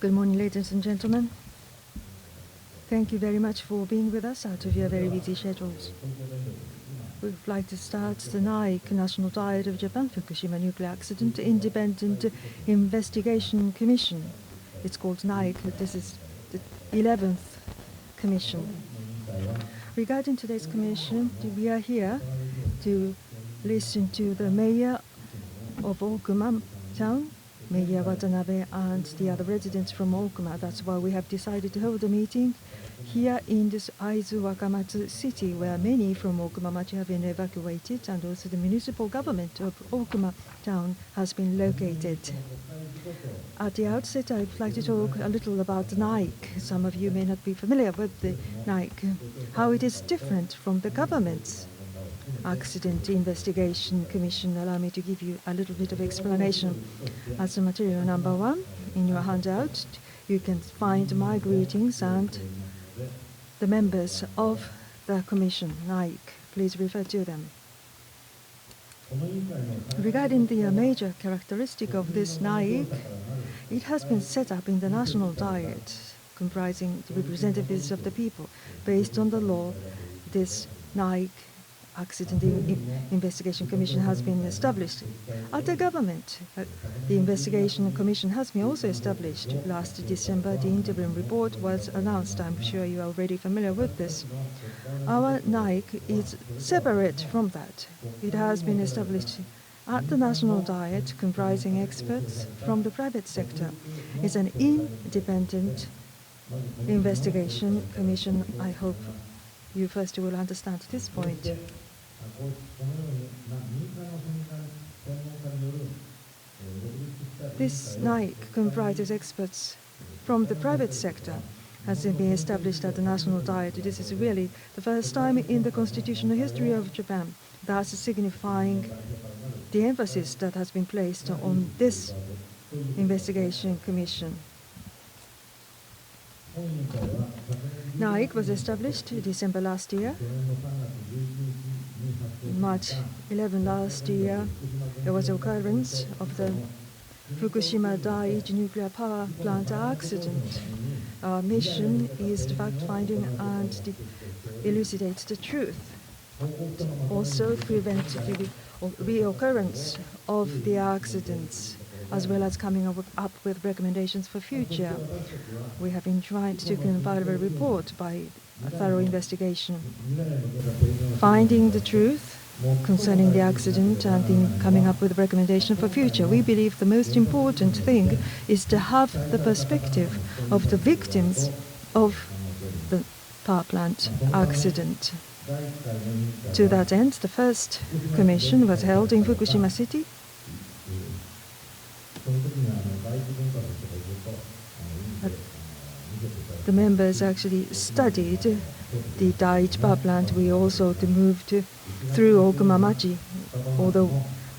Good morning, ladies and gentlemen. Thank you very much for being with us out of your very busy schedules. We would like to start the NAIC, National Diet of Japan, Fukushima Nuclear Accident Independent Investigation Commission. It's called NAIC. This is the 11th commission. Regarding today's commission, we are here to listen to the mayor of Okuma town, Mayor Watanabe, and the other residents from Okuma. That's why we have decided to hold a meeting here in this Aizu Wakamatsu city, where many from Okumamachi have been evacuated, and also the municipal government of Okuma town has been located. At the outset, I would like to talk a little about the NAIC. Some of you may not be familiar with the NAIC, how it is different from the government's Accident Investigation Commission. Allow me to give you a little bit of explanation. As a material number 1 in your handout, you can find my greetings and the members of the commission, NAIC. Please refer to them. Regarding the major characteristic of this NAIC, it has been set up in the National Diet, comprising the representatives of the people. Based on the law, this NAIC Accident Investigation Commission has been established. At the government, the Investigation Commission has been also established. Last December, the interim report was announced. I'm sure you are already familiar with this. Our NAIC is separate from that. It has been established at the National Diet, comprising experts from the private sector. It's an independent investigation commission. I hope you first will understand this point. This NAIC comprises experts from the private sector, has been established at the National Diet. This is really the first time in the constitutional history of Japan, thus signifying the emphasis that has been placed on this investigation commission. NAIC was established December last year. March 11 last year, there was an occurrence of the Fukushima Daiichi nuclear power plant accident. Our mission is the fact-finding and elucidate the truth. Also prevent the reoccurrence of the accidents, as well as coming up with recommendations for future. We have been trying to compile a report by a thorough investigation, finding the truth concerning the accident and then coming up with a recommendation for future. We believe the most important thing is to have the perspective of the victims of the power plant accident. To that end, the first commission was held in Fukushima City. The members actually studied the Daiichi power plant. We also moved through Okumamachi, although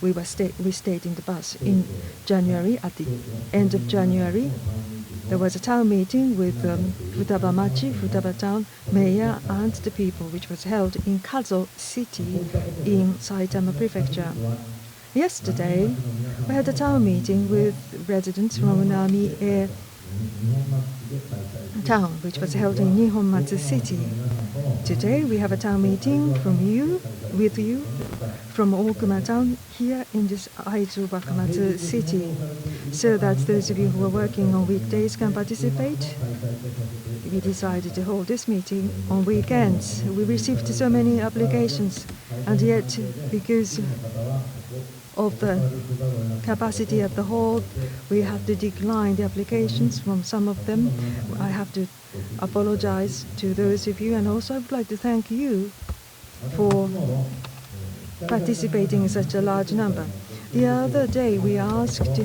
we stayed in the bus. In January, at the end of January, there was a town meeting with Futaba town mayor and the people, which was held in Kazo City in Saitama Prefecture. Yesterday, we had a town meeting with residents from NAIIC town, which was held in Nihonmatsu City. Today, we have a town meeting with you from Okuma town here in this Aizu Wakamatsu city, so that those of you who are working on weekdays can participate. We decided to hold this meeting on weekends. We received so many applications, and yet, because of the capacity at the hall, we have to decline the applications from some of them. I have to apologize to those of you, and also I would like to thank you for participating in such a large number. The other day we asked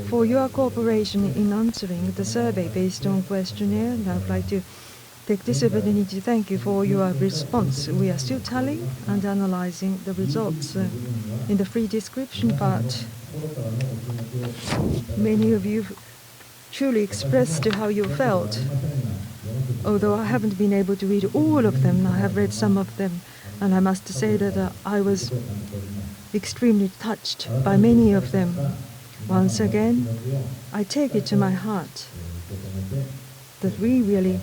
for your cooperation in answering the survey based on questionnaire, and I would like to take this opportunity to thank you for your response. We are still tallying and analyzing the results. In the free description part, many of you truly expressed how you felt. Although I haven't been able to read all of them, I have read some of them, and I must say that I was extremely touched by many of them. Once again, I take it to my heart that we really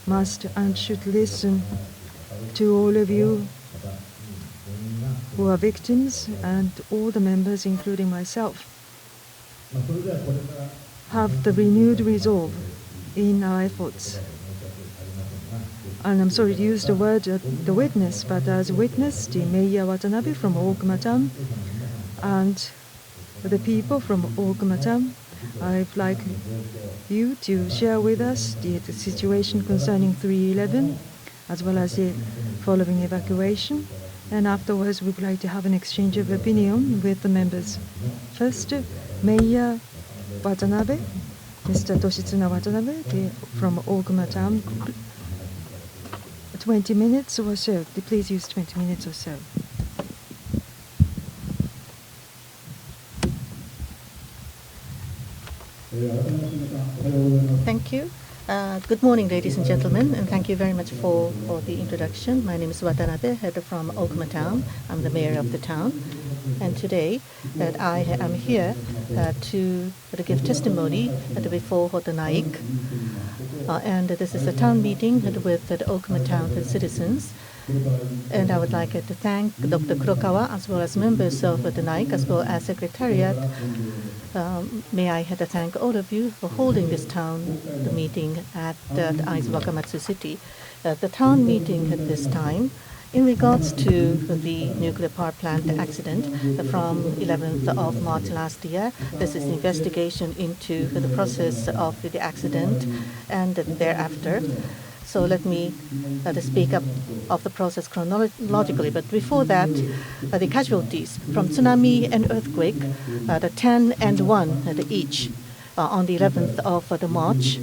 must and should listen to all of you who are victims, and all the members, including myself, have the renewed resolve in our efforts. And I'm sorry to use the word the witness, but as a witness, the Mayor Watanabe from Okumamachi and the people from Okumamachi, I'd like you to share with us the situation concerning 311, as well as the following evacuation. And afterwards, we would like to have an exchange of opinion with the members. First, Mayor Watanabe, Mr. Toshitsuna Watanabe from Okumamachi. 20 minutes or so. Please use 20 minutes or so. Thank you. Good morning, ladies and gentlemen, and thank you very much for the introduction. My name is Watanabe, head from Okumamachi. I'm the mayor of the town. And today that I am here to give testimony before the NAIIC. And this is a town meeting with the Okumamachi citizens. And I would like to thank Dr. Kurokawa as well as members of the NAIIC as well as Secretariat. May I thank all of you for holding this town meeting at NAIIC Wakamatsu City. The town meeting at this time in regards to the nuclear power plant accident from 11th of March last year. This is investigation into the process of the accident and thereafter. So let me speak up of the process chronologically. But before that, the casualties from tsunami and earthquake, the 10 and 1 each on the 11th of the March.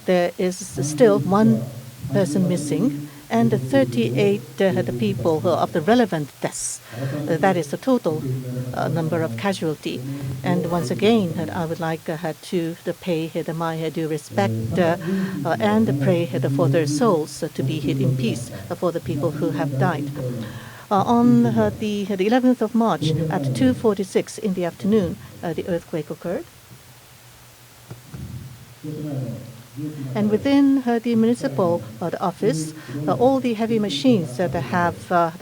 There is still one person missing, and 38 the people of the relevant deaths. That is the total number of casualty. And once again, I would like to pay my due respect and pray for their souls to be hid in peace for the people who have died. On the 11th of March at 2:46 in the afternoon, the earthquake occurred. And within the municipal office, all the heavy machines that have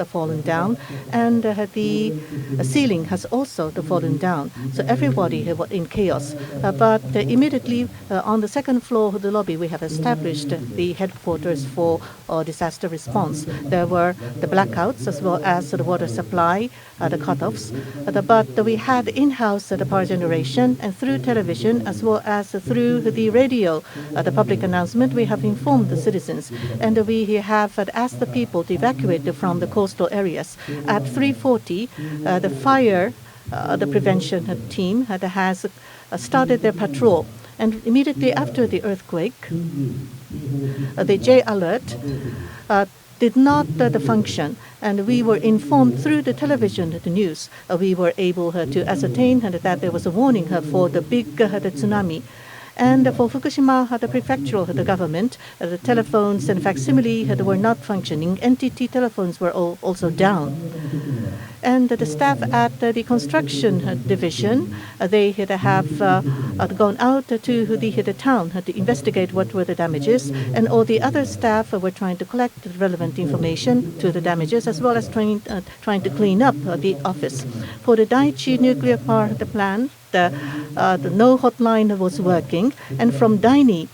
fallen down, and the ceiling has also fallen down. So everybody was in chaos. But immediately on the second floor of the lobby, we have established the headquarters for disaster response. There were the blackouts as well as the water supply, the cutoffs. But we had in-house the power generation, and through television as well as through the radio, the public announcement, we have informed the citizens, and we have asked the people to evacuate from the coastal areas. At 3:40, the fire, the prevention team has started their patrol, and immediately after the earthquake, the J alert did not function, and we were informed through the television, the news. We were able to ascertain that there was a warning for the big tsunami. And for Fukushima, the prefectural government, the telephones and facsimile were not functioning. NTT telephones were also down. And the staff at the construction division, they have gone out to the town to investigate what were the damages. And all the other staff were trying to collect the relevant information to the damages, as well as trying to clean up the office. For the Daiichi nuclear power plant, the no hotline was working, and from Daini,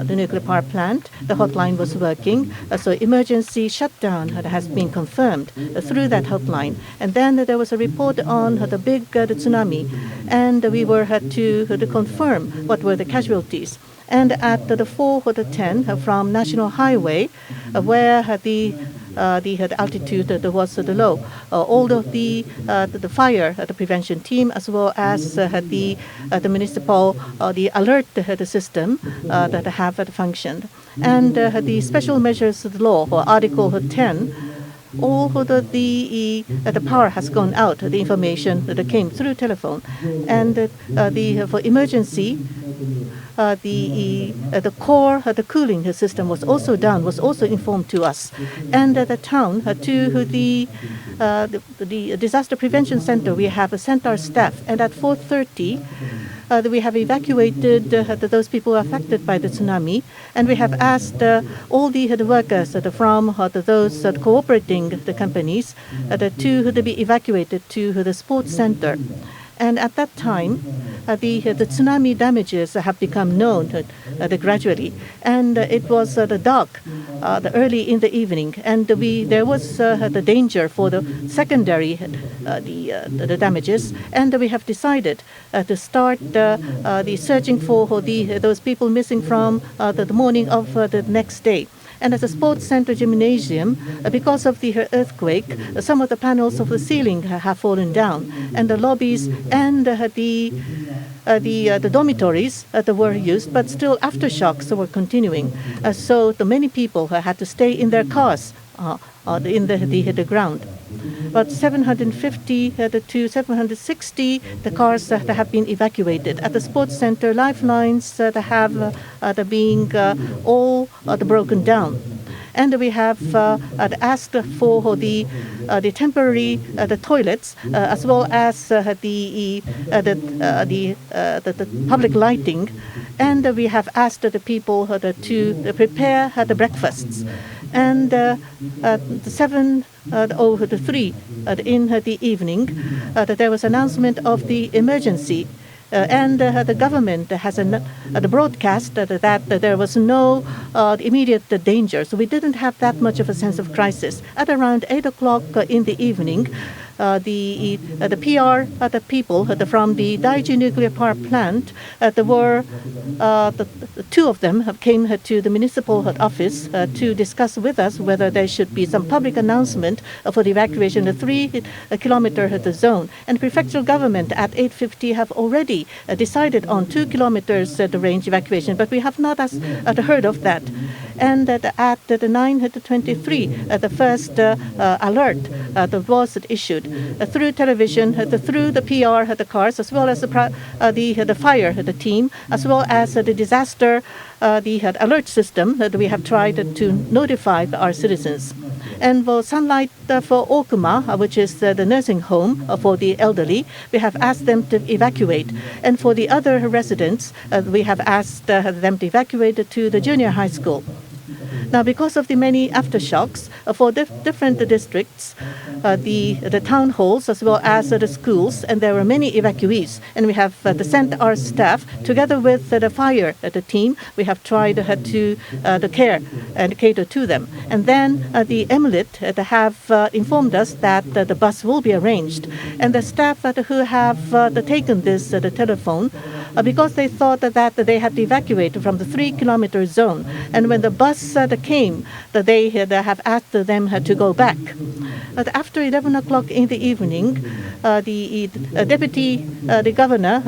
the nuclear power plant, the hotline was working. So emergency shutdown has been confirmed through that hotline. And then there was a report on the big tsunami, and we were had to confirm what were the casualties. And at the 4:10 from National Highway, where the altitude was low, all of the fire, the prevention team, as well as the municipal the alert the system that have functioned, and the special measures law or Article 10. All the power has gone out. The information that came through telephone, and for emergency, the core, the cooling system was also down, was also informed to us. And the town, to the disaster prevention center, we have sent our staff. And at 4:30, we have evacuated those people affected by the tsunami, and we have asked all the workers from those cooperating the companies to be evacuated to the sports center. And at that time, the tsunami damages have become known gradually, and it was dark early in the evening, and there was the danger for the secondary the damages, and we have decided to start the searching for those people missing from the morning of the next day. And as a sports center gymnasium, because of the earthquake, some of the panels of the ceiling have fallen down, and the lobbies and the dormitories that were used, but still aftershocks were continuing. So the many people had to stay in their cars in the ground. About 750 to 760 the cars that have been evacuated. At the sports center, lifelines that have being all broken down. And we have asked for the temporary the toilets as well as the public lighting, and we have asked the people to prepare the breakfasts. And 7:03 in the evening, there was announcement of the emergency. And the government has broadcast that there was no immediate danger. So we didn't have that much of a sense of crisis. At around 8 o'clock in the evening, the PR the people from the Daiji nuclear power plant, there were the two of them came to the municipal office to discuss with us whether there should be some public announcement for the evacuation of 3-kilometer zone. And prefectural government at 8:50 have already decided on 2 kilometers the range evacuation, but we have not heard of that. And at the 9:23, the first alert was issued through television, through the PR, the cars, as well as the fire, the team, as well as the disaster, the alert system that we have tried to notify our citizens. And for Sunlight for Okuma, which is the nursing home for the elderly, we have asked them to evacuate. And for the other residents, we have asked them to evacuate to the junior high school. Now, because of the many aftershocks for different districts, the town halls as well as the schools, and there were many evacuees, and we have sent our staff together with the fire team. We have tried to care and cater to them. And then the emirate have informed us that the bus will be arranged, and the staff who have taken this the telephone, because they thought that they had to evacuate from the 3-kilometer zone, and when the bus came, that they have asked them to go back. But after 11 o'clock in the evening, the deputy, the governor,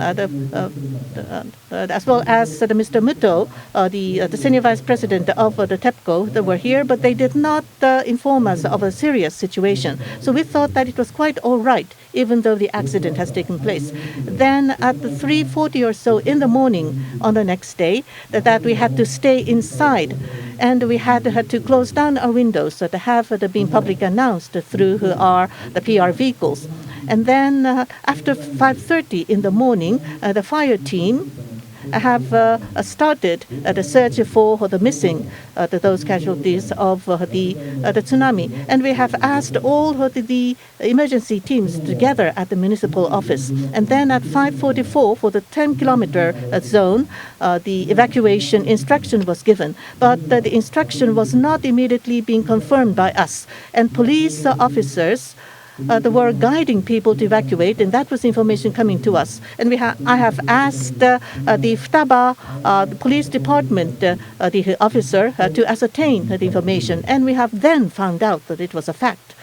as well as Mr. Muto, the senior vice president of the TEPCO, they were here, but they did not inform us of a serious situation. So we thought that it was quite all right, even though the accident has taken place. Then at 3:40 or so in the morning on the next day, that we had to stay inside, and we had to close down our windows to have been publicly announced through the PR vehicles. And then after 5:30 in the morning, the fire team have started the search for the missing, those casualties of the tsunami. And we have asked all the emergency teams together at the municipal office. And then at 5:44 for the 10-kilometer zone, the evacuation instruction was given. But the instruction was not immediately being confirmed by us. And police officers they were guiding people to evacuate, and that was information coming to us. And I have asked the Futaba the police department, the officer, to ascertain the information, and we have then found out that it was a fact,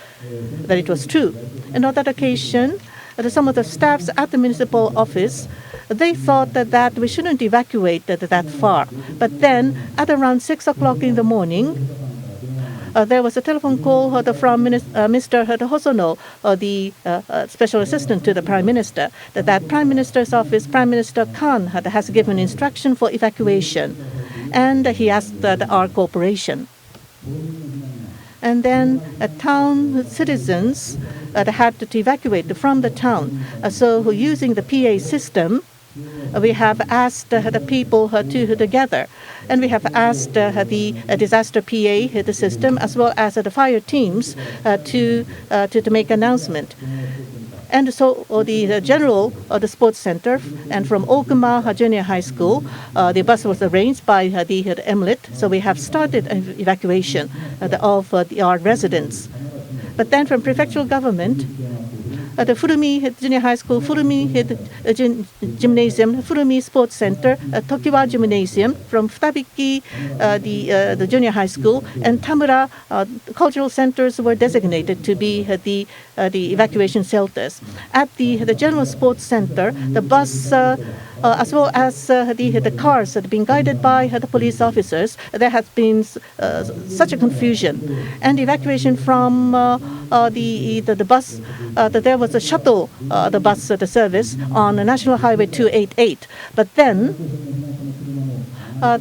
that it was true. And on that occasion, some of the staffs at the municipal office, they thought that we shouldn't evacuate that far. But then, at around 6 o'clock in the morning, there was a telephone call from Mr. Hosono, the special assistant to the Prime Minister, that Prime Minister's office, Prime Minister Khan, has given instruction for evacuation. And he asked our cooperation. And then town citizens had to evacuate from the town. So using the PA system, we have asked the people to gather. And we have asked the disaster PA, the system, as well as the fire teams to make announcement. And so the general, the sports center, and from Okuma Junior High School, the bus was arranged by the MLIT. So we have started evacuation of our residents. But then from prefectural government, the Furumi Junior High School, Furumi Gymnasium, Furumi Sports Center, Tokiwa Gymnasium, from Futabiki, the Junior High School, and Tamura cultural centers were designated to be the evacuation shelters. At the General Sports Center, the bus as well as the cars that are being guided by the police officers, there has been such a confusion. And evacuation from the bus, there was a shuttle, the bus service on National Highway 288. But then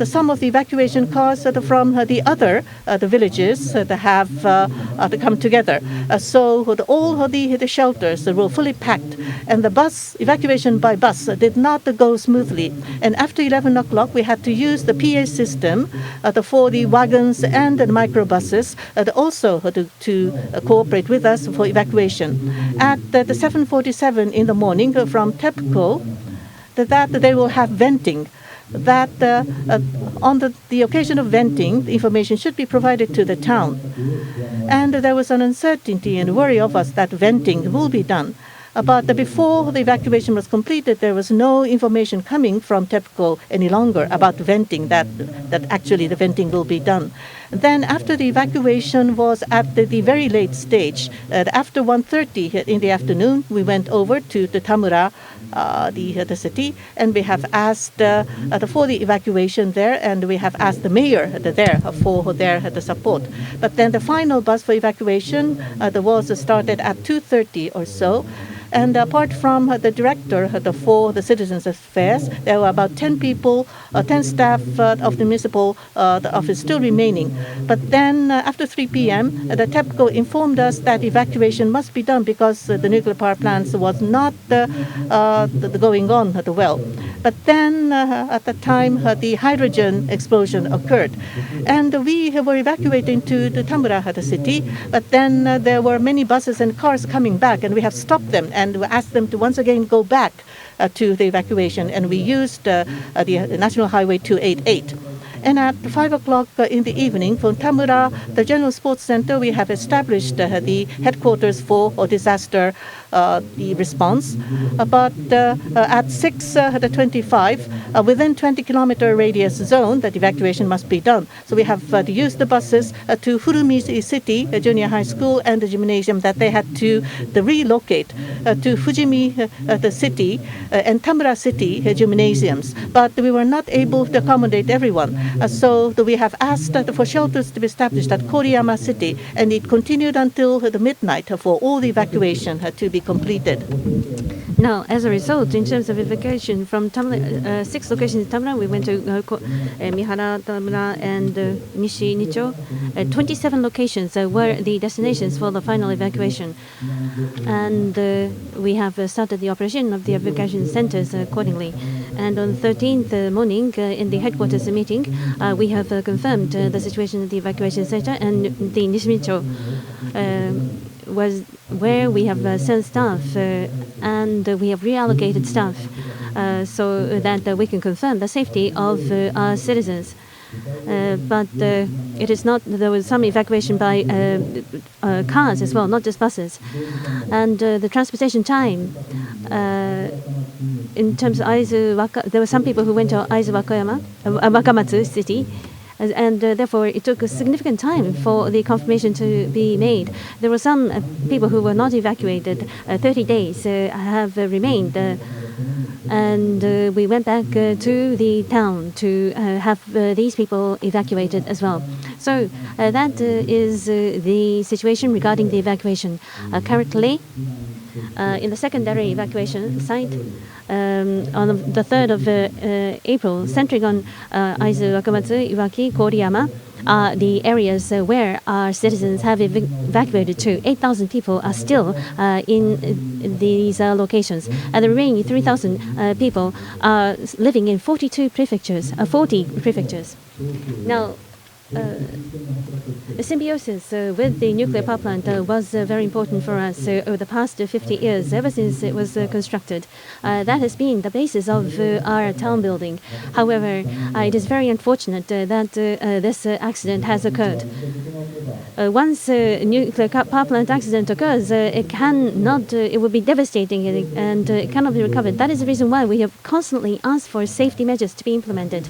some of the evacuation cars from the other the villages have come together. So all the shelters were fully packed, and the bus evacuation by bus did not go smoothly. And after 11 o'clock, we had to use the PA system for the wagons and the microbuses also to cooperate with us for evacuation. At the 7:47 in the morning from TEPCO, that they will have venting. That on the occasion of venting, the information should be provided to the town. And there was an uncertainty and worry of us that venting will be done. But before the evacuation was completed, there was no information coming from TEPCO any longer about venting, that actually the venting will be done. Then after the evacuation was at the very late stage, after 1:30 in the afternoon, we went over to the Tamura, the city, and we have asked for the evacuation there, and we have asked the mayor there for their support. But then the final bus for evacuation was started at 2:30 or so. And apart from the director for the Citizens Affairs, there were about 10 people, 10 staff of the municipal office still remaining. But then after 3 p.m., the TEPCO informed us that evacuation must be done because the nuclear power plants was not going on well. But then at the time, the hydrogen explosion occurred. And we were evacuating to the Tamura city, but then there were many buses and cars coming back, and we have stopped them and asked them to once again go back to the evacuation. And we used the National Highway 288. And at 5 o'clock in the evening, from Tamura, the General Sports Center, we have established the headquarters for disaster the response. But at 6:25, within 20-kilometer radius zone, that evacuation must be done. So we have to use the buses to Furumi City Junior High School and the gymnasium that they had to relocate to Fujimi the city and Tamura City gymnasiums. But we were not able to accommodate everyone. So we have asked for shelters to be established at Koriyama City, and it continued until the midnight for all the evacuation to be completed. Now, as a result, in terms of evacuation from Tamura, 6 locations in Tamura, we went to Mihara, Tamura, and Nishi Nicho. 27 locations were the destinations for the final evacuation. And we have started the operation of the evacuation centers accordingly. And on the 13th morning, in the headquarters meeting, we have confirmed the situation at the evacuation center, and the Nishimicho was where we have sent staff and we have reallocated staff so that we can confirm the safety of our citizens. But it is not, there was some evacuation by cars as well, not just buses. And the transportation time, in terms of there were some people who went to Wakamatsu city, and therefore it took a significant time for the confirmation to be made. There were some people who were not evacuated. 30 days have remained And we went back to the town to have these people evacuated as well. So that is the situation regarding the evacuation. Currently, in the secondary evacuation site, on the 3rd of April, centering on Aizu, Wakamatsu, Iwaki, Koriyama, the areas where our citizens have evacuated to. 8,000 people are still in these locations. And the remaining 3,000 people are living in 40 prefectures. Now, the symbiosis with the nuclear power plant was very important for us over the past 50 years, ever since it was constructed. That has been the basis of our town building. However, it is very unfortunate that this accident has occurred. Once a nuclear power plant accident occurs, it will be devastating and it cannot be recovered. That is the reason why we have constantly asked for safety measures to be implemented.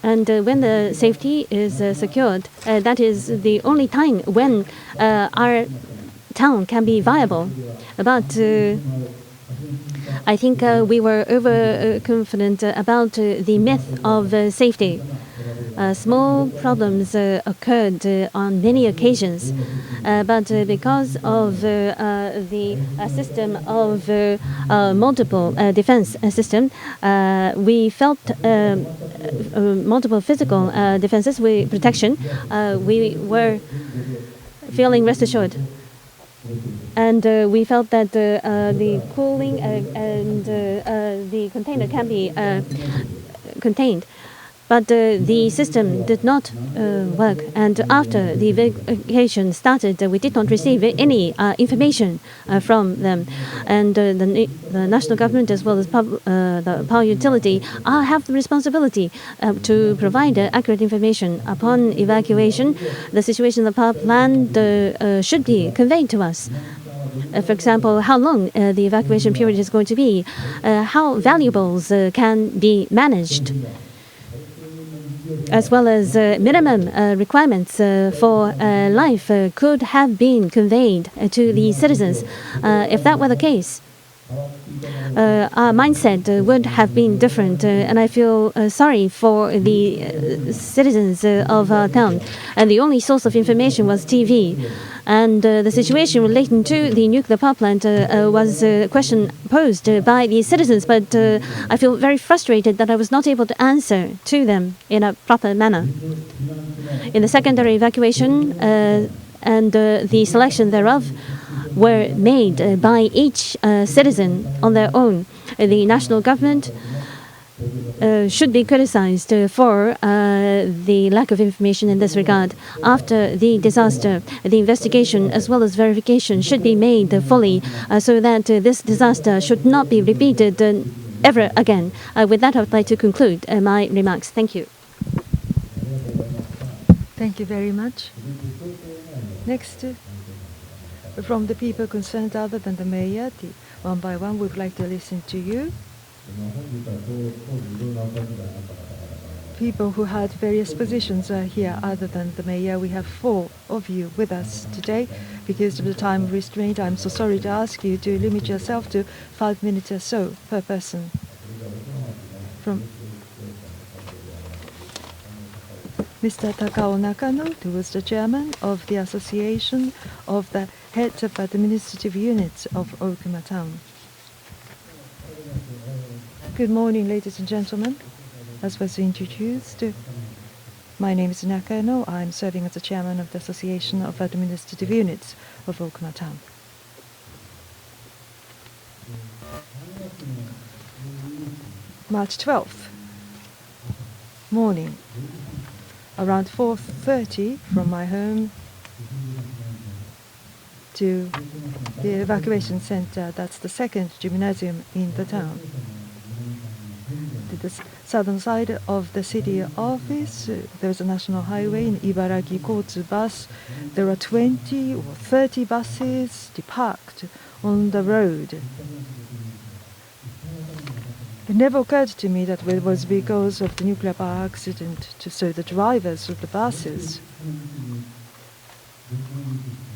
And when the safety is secured, that is the only time when our town can be viable. But I think we were overconfident about the myth of safety. Small problems occurred on many occasions, but because of the system of multiple defense system, we felt multiple physical defenses, protection. We were feeling rest assured. And we felt that the cooling and the container can be contained. But the system did not work. And after the evacuation started, we did not receive any information from them. And the national government, as well as the power utility, have the responsibility to provide accurate information. Upon evacuation, the situation of the power plant should be conveyed to us. For example, how long the evacuation period is going to be, how valuables can be managed, as well as minimum requirements for life could have been conveyed to the citizens. If that were the case, our mindset would have been different, and I feel sorry for the citizens of our town. And the only source of information was TV. And the situation relating to the nuclear power plant was a question posed by the citizens, but I feel very frustrated that I was not able to answer to them in a proper manner. In the secondary evacuation and the selection thereof were made by each citizen on their own. The national government should be criticized for the lack of information in this regard. After the disaster, the investigation as well as verification should be made fully so that this disaster should not be repeated ever again. With that, I would like to conclude my remarks. Thank you. Thank you very much. Next, from the people concerned other than the mayor, one by one, we would like to listen to you. People who had various positions are here other than the mayor. We have 4 of you with us today. Because of the time restraint, I'm so sorry to ask you to limit yourself to 5 minutes or so per person. From Mr. Takao Nakano, who was the chairman of the Association of the Heads of Administrative Units of Okuma Town. Good morning, ladies and gentlemen. As was introduced, my name is Nakano. I'm serving as the chairman of the Association of Administrative Units of Okuma Town. March 12th morning, around 4:30 from my home to the evacuation center. That's the second gymnasium in the town. To the southern side of the city office, there's a national highway in Ibaraki Kotsu bus. There are 20 or 30 buses parked on the road. It never occurred to me that it was because of the nuclear power accident, so the drivers of the buses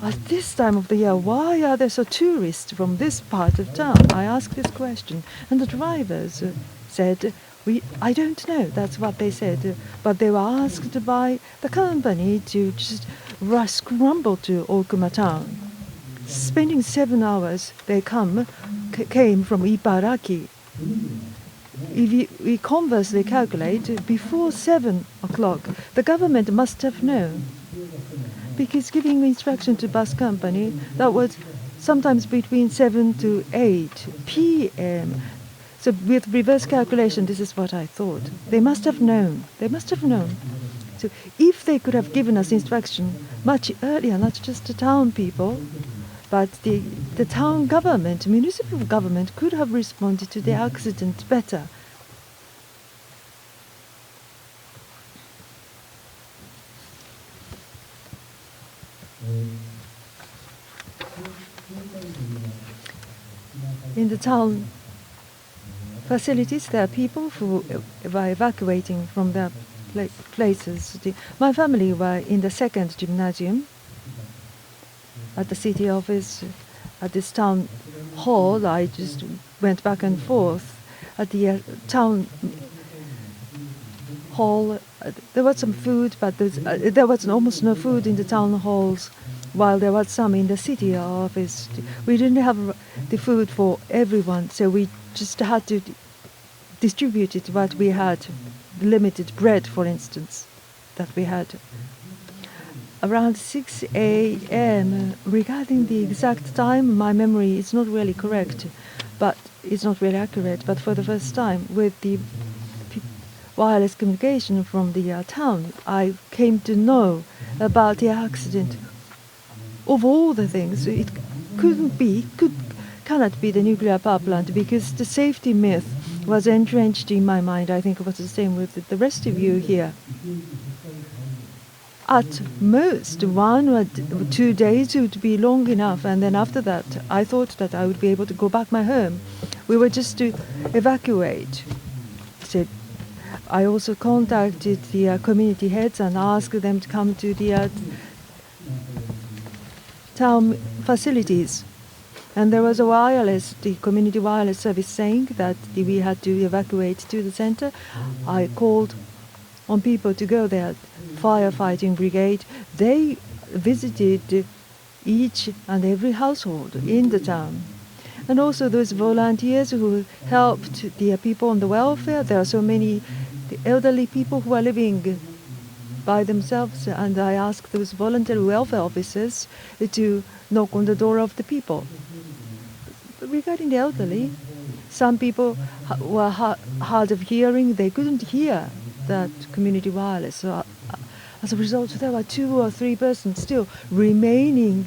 at this time of the year, why are there so tourists from this part of town? I asked this question, and the drivers said, I don't know, that's what they said, but they were asked by the company to just scramble to Okuma town. Spending 7 hours, they came from Ibaraki. If we conversely calculate, before 7 o'clock, the government must have known. Because giving instruction to bus company, that was sometimes between 7 to 8 p.m. So with reverse calculation, this is what I thought. They must have known. They must have known. So if they could have given us instruction much earlier, not just the town people, but the town government, municipal government could have responded to the accident better. In the town facilities, there are people who were evacuating from their places. My family were in the second gymnasium at the city office, at this town hall. I just went back and forth at the town hall. There was some food, but there was almost no food in the town halls, while there was some in the city office. We didn't have the food for everyone, so we just had to distribute it what we had. Limited bread, for instance, that we had. Around 6 a.m. Regarding the exact time, my memory is not really correct, but it's not really accurate. But for the first time, with the wireless communication from the town, I came to know about the accident. Of all the things, it cannot be the nuclear power plant, because the safety myth was entrenched in my mind. I think it was the same with the rest of you here. At most, 1 or 2 days would be long enough, and then after that, I thought that I would be able to go back my home. We were just to evacuate. So I also contacted the community heads and asked them to come to the town facilities. And there was the community wireless service saying that we had to evacuate to the center. I called on people to go there. Firefighting brigade, they visited each and every household in the town. And also those volunteers who helped the people on the welfare. There are so many elderly people who are living by themselves, and I asked those voluntary welfare officers to knock on the door of the people. Regarding the elderly, some people were hard of hearing. They couldn't hear that community wireless. So as a result, there were 2 or 3 persons still remaining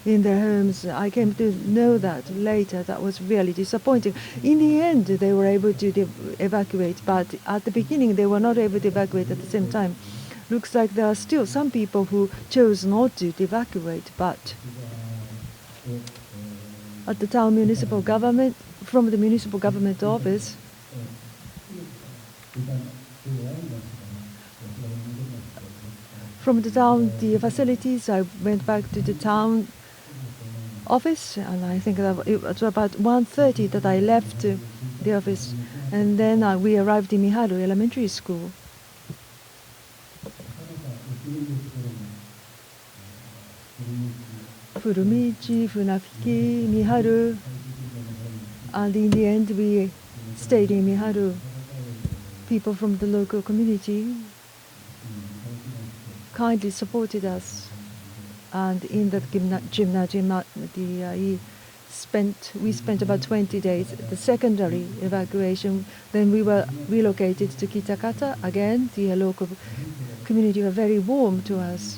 in their homes. I came to know that later. That was really disappointing. In the end, they were able to evacuate, but at the beginning, they were not able to evacuate at the same time. Looks like there are still some people who chose not to evacuate, but at the town municipal government, from the municipal government office, from the town, the facilities, I went back to the town office, and I think that it was about 1:30 that I left the office, and then we arrived in Miharu Elementary School. Furumichi, Funafiki, Miharu, and in the end we stayed in Miharu. People from the local community kindly supported us, and in the gymnasium we spent about 20 days. The secondary evacuation, then we were relocated to Kitakata. Again, the local community were very warm to us.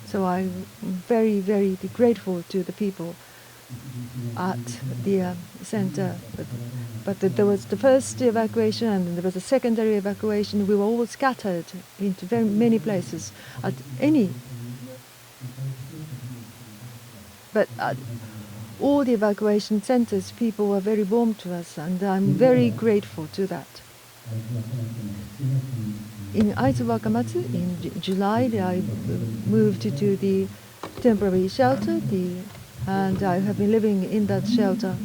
So I'm very, very grateful to the people at the center. But there was the first evacuation, and there was a secondary evacuation. We were all scattered into very many places. But at all the evacuation centers, people were very warm to us, and I'm very grateful to that. In Aizu Wakamatsu, in July, I moved to the temporary shelter, and I have been living in that shelter.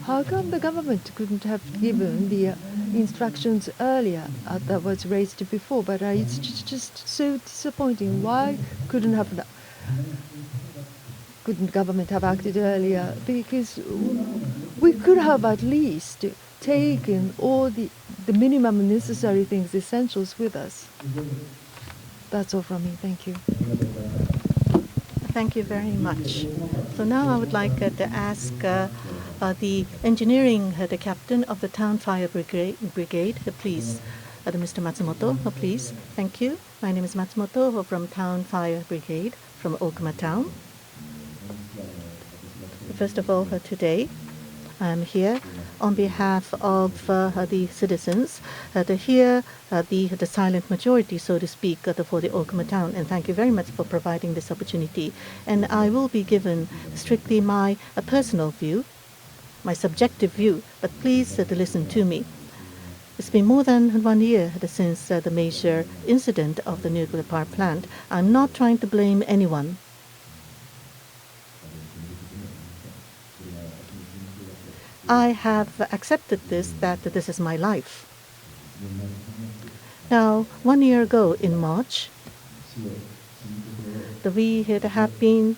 How come the government couldn't have given the instructions earlier that was raised before? But it's just so disappointing. Why couldn't government have acted earlier? Because we could have at least taken all the minimum necessary things, essentials with us. That's all from me. Thank you. Thank you very much. So now I would like to ask the engineering, the captain of the town fire brigade, please. Mr. Matsumoto, please. Thank you. My name is Matsumoto from Town Fire Brigade from Okuma Town. First of all, today I'm here on behalf of the citizens to hear the silent majority, so to speak, for the Okuma Town. And thank you very much for providing this opportunity. And I will be given strictly my personal view, my subjective view, but please listen to me. It's been more than 1 year since the major incident of the nuclear power plant. I'm not trying to blame anyone. I have accepted that this is my life. Now, 1 year ago in March, we have been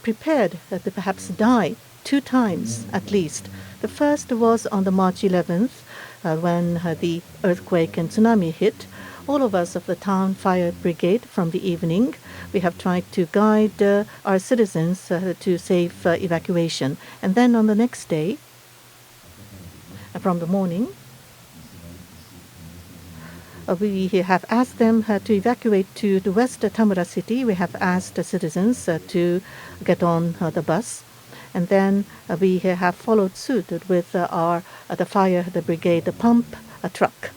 prepared to perhaps die 2 times at least. The first was on the March 11th when the earthquake and tsunami hit. All of us of the town fire brigade from the evening, we have tried to guide our citizens to safe evacuation. And then on the next day, from the morning, we have asked them to evacuate to the West Tamura City. We have asked the citizens to get on the bus. And then we have followed suit with the fire, the brigade, the pump truck.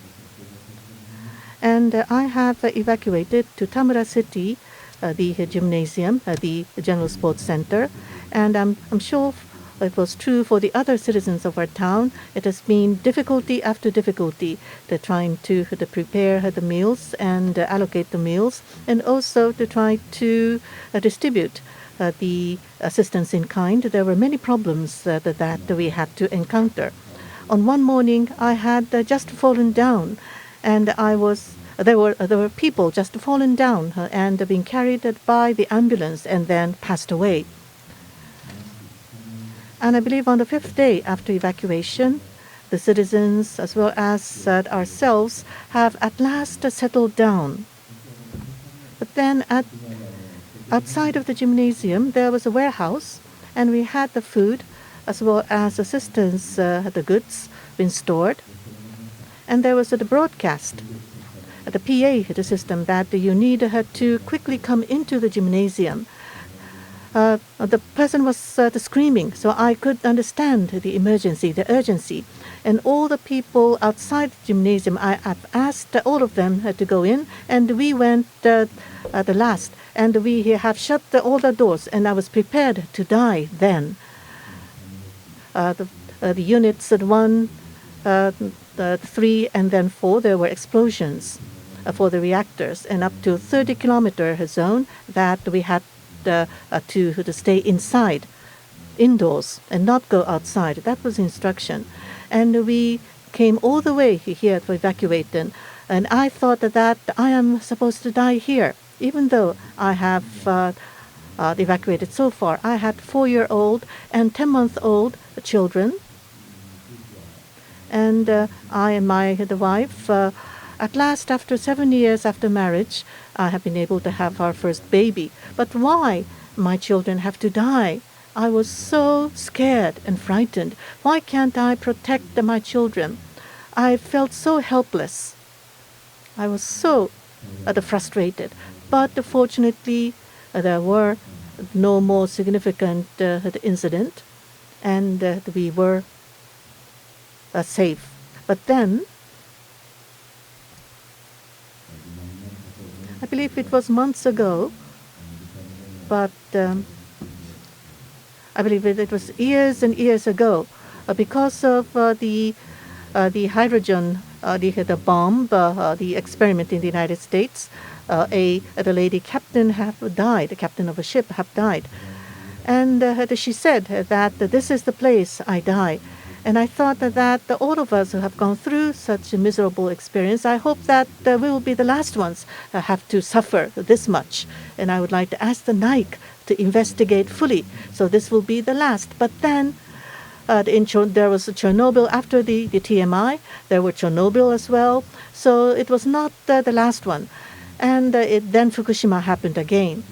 And I have evacuated to Tamura City, the gymnasium, the general sports center. And I'm sure it was true for the other citizens of our town. It has been difficulty after difficulty. They're trying to prepare the meals and allocate the meals, and also to try to distribute the assistance in kind. There were many problems that we had to encounter. On one morning, I had just fallen down, and there were people just fallen down and being carried by the ambulance and then passed away. And I believe on the 5th day after evacuation, the citizens as well as ourselves have at last settled down. But then outside of the gymnasium, there was a warehouse, and we had the food as well as assistance, the goods being stored. And there was the broadcast, the PA, the system that you need to quickly come into the gymnasium. The person was screaming, so I could understand the emergency, the urgency. And all the people outside the gymnasium, I've asked all of them to go in, and we went the last. And we have shut all the doors, and I was prepared to die then. The units at 1, 3, and then 4, there were explosions for the reactors, and up to 30-kilometer zone that we had to stay inside, indoors, and not go outside. That was instruction. And we came all the way here for evacuating. And I thought that I am supposed to die here, even though I have evacuated so far. I had 4-year-old and 10-month-old children. And I and the wife, at last, after 7 years after marriage, I have been able to have our first baby. But why my children have to die? I was so scared and frightened. Why can't I protect my children? I felt so helpless. I was so frustrated. But fortunately, there were no more significant incident, and we were safe. But then, I believe it was months ago, but I believe it was years and years ago, because of the the hydrogen, the bomb, the experiment in the United States, the lady captain have died, the captain of a ship have died. And she said that this is the place I die. And I thought that all of us who have gone through such a miserable experience, I hope that we will be the last ones have to suffer this much. And I would like to ask the NAIC to investigate fully. So this will be the last. But then there was Chernobyl after the TMI. There were Chernobyl as well. So it was not the last one. And then Fukushima happened again.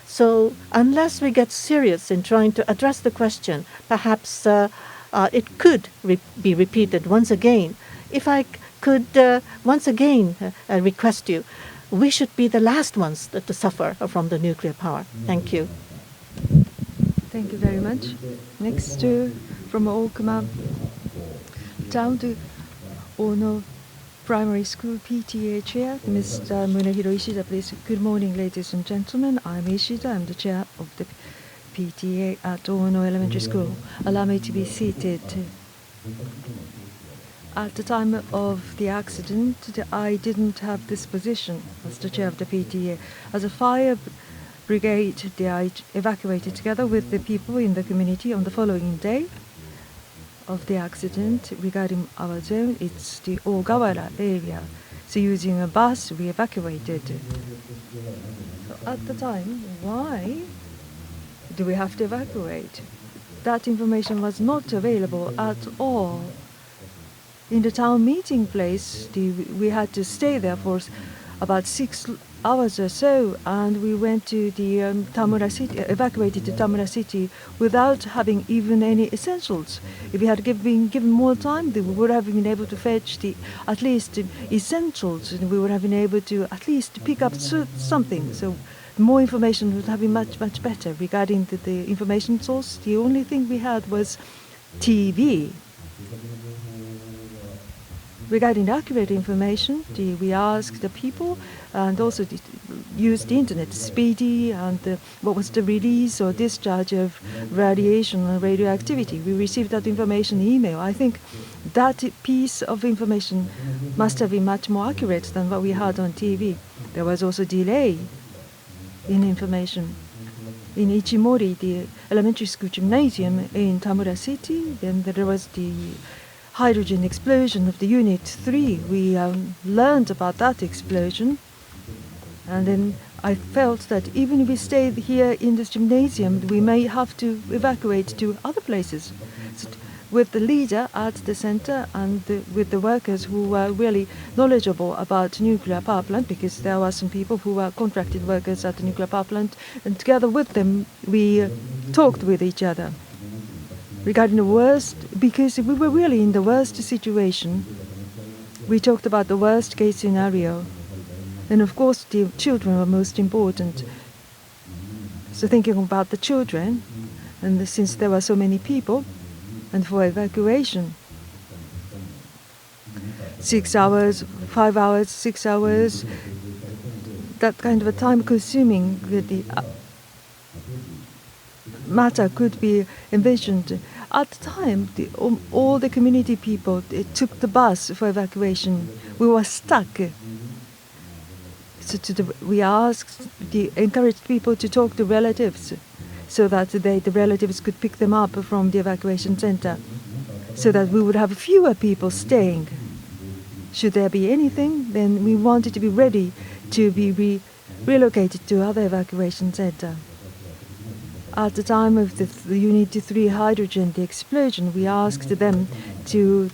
So unless we get serious in trying to address the question, perhaps it could be repeated once again. If I could once again request you, we should be the last ones to suffer from the nuclear power. Thank you. Thank you very much. Next, from Okuma down to Ono Primary School PTA Chair, Mr. Munehiro Ishida, please. Good morning, ladies and gentlemen. I'm Ishida. I'm the chair of the PTA at Ono Elementary School. Allow me to be seated. At the time of the accident, I didn't have this position as the chair of the PTA. As a fire brigade, I evacuated together with the people in the community on the following day of the accident. Regarding our zone, it's the Ogawara area. So using a bus, we evacuated. So at the time, why do we have to evacuate? That information was not available at all. In the town meeting place, we had to stay there for about 6 hours or so, and we went to the Tamura City, evacuated to Tamura City without having even any essentials. If we had been given more time, we would have been able to fetch at least essentials, and we would have been able to at least pick up something. So more information would have been much, much better regarding the information source. The only thing we had was TV. Regarding accurate information, we asked the people and also used the internet, speedy, and what was the release or discharge of radiation and radioactivity. We received that information in email. I think that piece of information must have been much more accurate than what we had on TV. There was also delay in information. In Ichimori, the elementary school gymnasium in Tamura City, then there was the hydrogen explosion of the Unit 3. We learned about that explosion. And then I felt that even if we stayed here in this gymnasium, we may have to evacuate to other places. So with the leader at the center and with the workers who were really knowledgeable about nuclear power plant, because there were some people who were contracted workers at the nuclear power plant, and together with them, we talked with each other. Regarding the worst, because we were really in the worst situation, we talked about the worst case scenario. And of course, the children were most important. So thinking about the children, and since there were so many people, and for evacuation, 6 hours, 5 hours, 6 hours, that kind of a time-consuming matter could be envisioned. At the time, all the community people took the bus for evacuation. We were stuck. So we encouraged people to talk to relatives so that the relatives could pick them up from the evacuation center, so that we would have fewer people staying. Should there be anything, then we wanted to be ready to be relocated to other evacuation center. At the time of the Unit 3 hydrogen, the explosion, we asked them to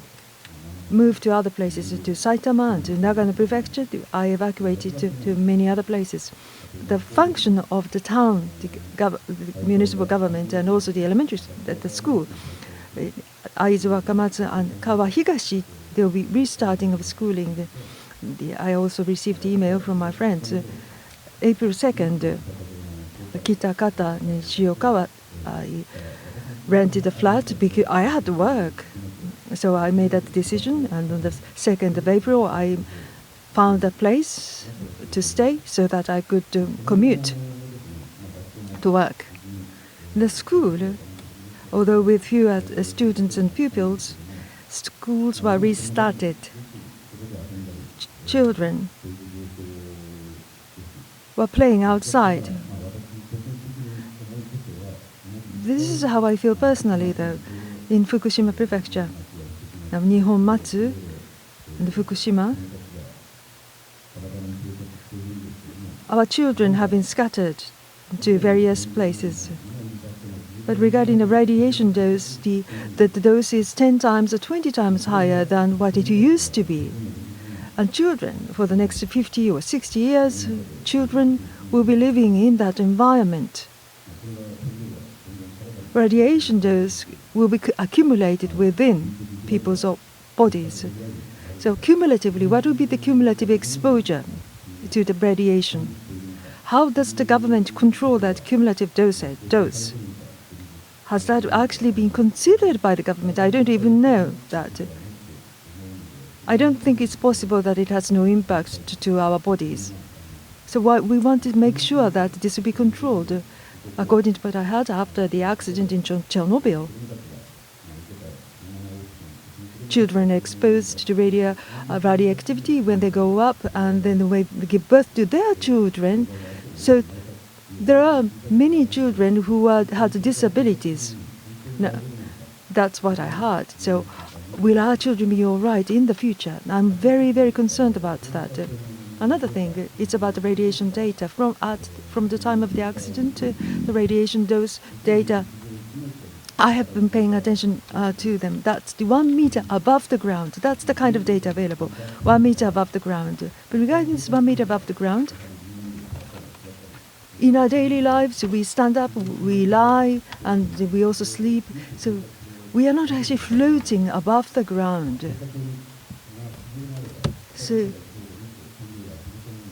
move to other places, to Saitama and to Nagano Prefecture. I evacuated to many other places. The function of the town, the municipal government, and also the elementary, the school, Aizu, Wakamatsu, and Kawa Higashi, they will be restarting of schooling. I also received email from my friends. April 2nd, Kitakata and Shiokawa, I rented a flat because I had to work. So I made that decision, and on the 2nd of April, I found a place to stay so that I could commute to work. The school, although with few students and pupils, schools were restarted, children were playing outside. This is how I feel personally, though, in Fukushima Prefecture. Now, Nihon Matsu and Fukushima, our children have been scattered to various places. But regarding the radiation dose, the dose is 10 times or 20 times higher than what it used to be. And children, for the next 50 or 60 years, children will be living in that environment. Radiation dose will be accumulated within people's bodies. So cumulatively, what will be the cumulative exposure to the radiation? How does the government control that cumulative dose? Has that actually been considered by the government? I don't even know that. I don't think it's possible that it has no impact to our bodies. So we want to make sure that this will be controlled. According to what I heard after the accident in Chernobyl, children are exposed to radioactivity when they grow up, and then they give birth to their children. So there are many children who had disabilities. No, that's what I heard. So will our children be all right in the future? I'm very, very concerned about that. Another thing, it's about the radiation data. From the time of the accident, the radiation dose data, I have been paying attention to them. That's the 1 meter above the ground. That's the kind of data available, 1 meter above the ground. But regarding this 1 meter above the ground, in our daily lives, we stand up, we lie, and we also sleep. So we are not actually floating above the ground. So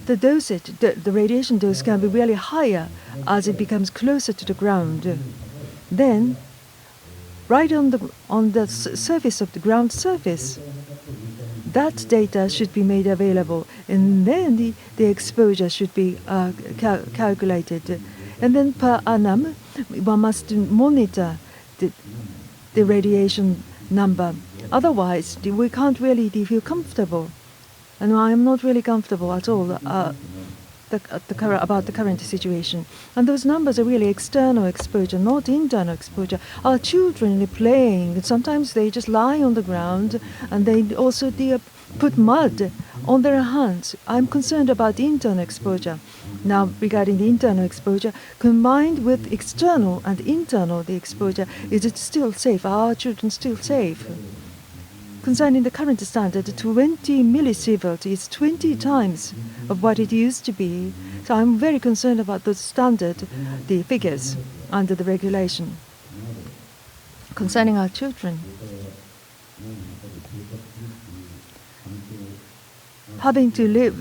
the dosage, the radiation dose can be really higher as it becomes closer to the ground. Then, right on the surface of the ground surface, that data should be made available, and then the exposure should be calculated. And then per annum, one must monitor the radiation number. Otherwise, we can't really feel comfortable. And I am not really comfortable at all about the current situation. And those numbers are really external exposure, not internal exposure. Our children are playing. Sometimes they just lie on the ground, and they also put mud on their hands. I'm concerned about internal exposure. Now, regarding the internal exposure, combined with external and internal the exposure, is it still safe? Are our children still safe? Concerning the current standard, 20 millisievert is 20 times of what it used to be. So I'm very concerned about the standard, the figures under the regulation. Concerning our children,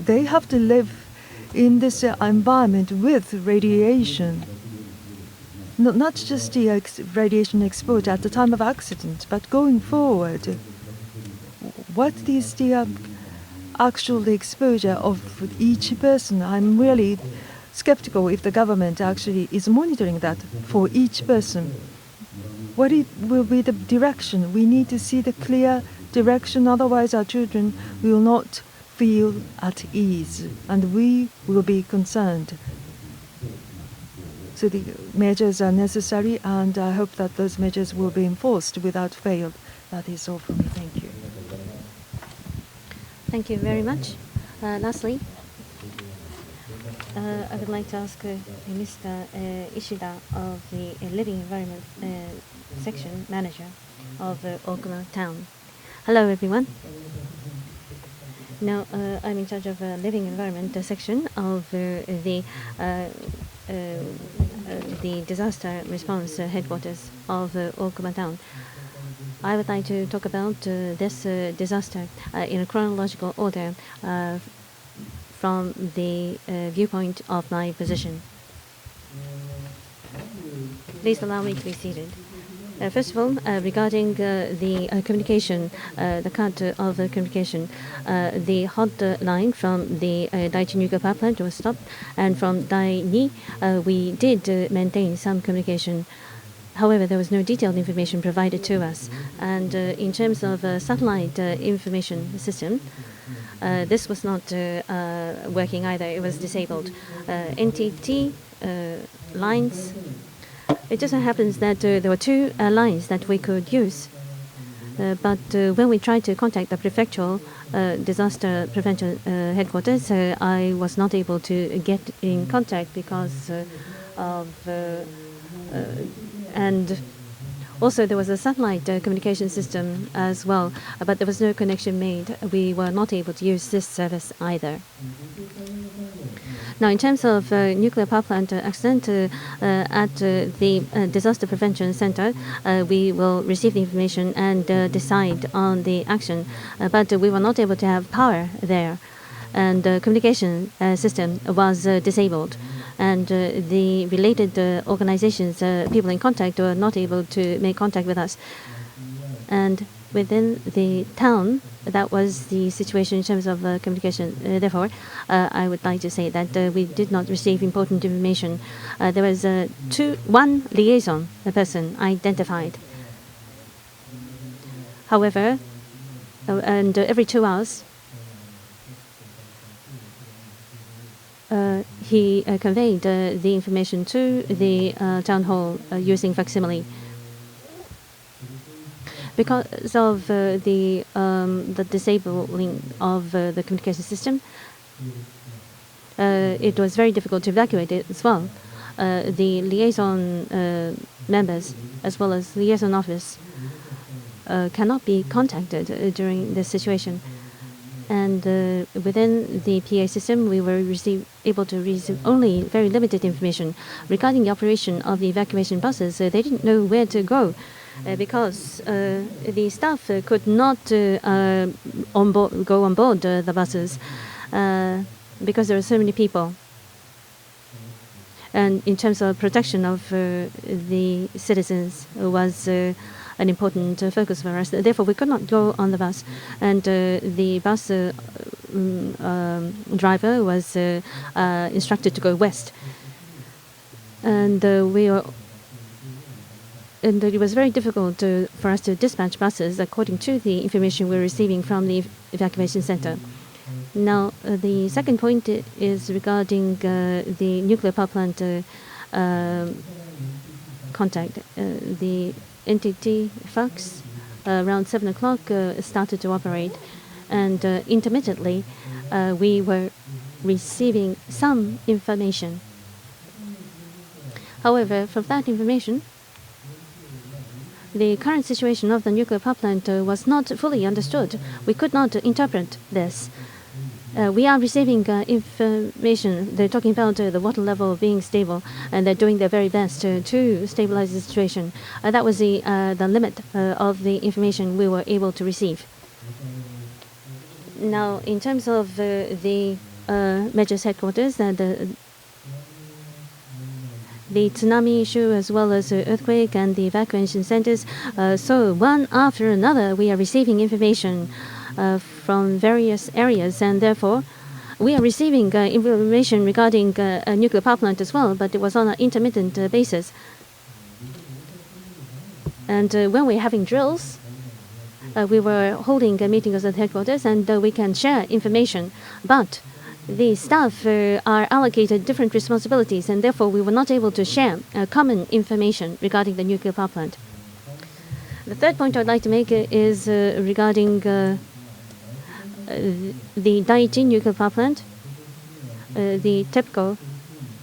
they have to live in this environment with radiation. Not just the radiation exposure at the time of accident, but going forward. What is the actual exposure of each person? I'm really skeptical if the government actually is monitoring that for each person. What will be the direction? We need to see the clear direction, otherwise our children will not feel at ease, and we will be concerned. So the measures are necessary, and I hope that those measures will be enforced without fail. That is all from me. Thank you. Thank you very much. Lastly, I would like to ask Mr. Ishida of the Living Environment Section Manager of Okuma Town. Hello, everyone. Now, I'm in charge of Living Environment Section of the Disaster Response Headquarters of Okuma Town. I would like to talk about this disaster in a chronological order from the viewpoint of my position. Please allow me to be seated. First of all, regarding the communication, the cut of communication, the hotline from the Daiichi nuclear power plant was stopped, and from Dai-ni, we did maintain some communication. However, there was no detailed information provided to us. And in terms of satellite information system, this was not working either. It was disabled. NTT lines. It just so happens that there were two lines that we could use. But when we tried to contact the prefectural disaster prevention headquarters, I was not able to get in contact because of and also there was a satellite communication system as well, but there was no connection made. We were not able to use this service either. Now, in terms of nuclear power plant accident at the Disaster Prevention Center, we will receive the information and decide on the action. But we were not able to have power there, and the communication system was disabled. And the related organizations, people in contact, were not able to make contact with us. And within the town, that was the situation in terms of communication. Therefore, I would like to say that we did not receive important information. There was one liaison person identified. However, and every 2 hours, he conveyed the information to the town hall using facsimile. Because of the disabling of the communication system, it was very difficult to evacuate it as well. The liaison members, as well as liaison office, cannot be contacted during this situation. And within the PA system, we were able to receive only very limited information regarding the operation of the evacuation buses. They didn't know where to go. Because the staff could not go on board the buses because there are so many people. And in terms of protection of the citizens was an important focus for us. Therefore, we could not go on the bus. And the bus driver was instructed to go west. And and it was very difficult for us to dispatch buses according to the information we're receiving from the evacuation center. Now, the second point is regarding the nuclear power plant contact. The NTT fax around 7 o'clock started to operate, and intermittently we were receiving some information. However, from that information, the current situation of the nuclear power plant was not fully understood. We could not interpret this. We are receiving information. They're talking about the water level being stable, and they're doing their very best to stabilize the situation. That was the limit of the information we were able to receive. Now, in terms of the Major's headquarters, the tsunami issue, as well as the earthquake and the evacuation centers. So one after another, we are receiving information from various areas, and therefore we are receiving information regarding a nuclear power plant as well, but it was on an intermittent basis. And when we're having drills, we were holding meetings at headquarters, and we can share information, but the staff are allocated different responsibilities, and therefore we were not able to share common information regarding the nuclear power plant. The third point I'd like to make is regarding the Daiichi nuclear power plant. The TEPCO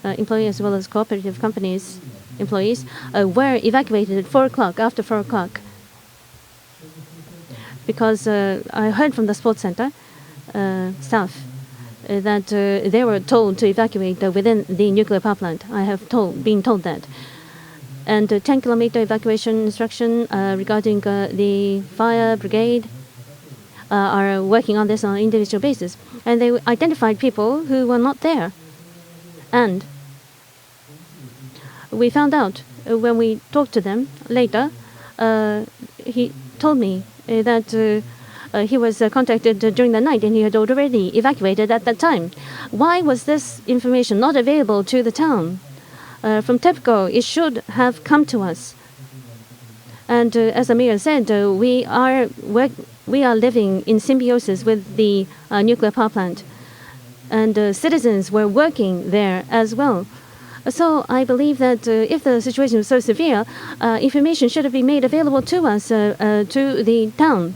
employees, as well as cooperative companies employees, were evacuated at 4 o'clock, after 4 o'clock. Because I heard from the sports center staff that they were told to evacuate within the nuclear power plant. I have been told that. And 10-kilometer evacuation instruction regarding the fire brigade are working on this on an individual basis. And they identified people who were not there. And we found out when we talked to them later, he told me that he was contacted during the night, and he had already evacuated at that time. Why was this information not available to the town? From TEPCO, it should have come to us. And as Amir said, we are living in symbiosis with the nuclear power plant, and citizens were working there as well. So I believe that if the situation was so severe, information should have been made available to us, to the town.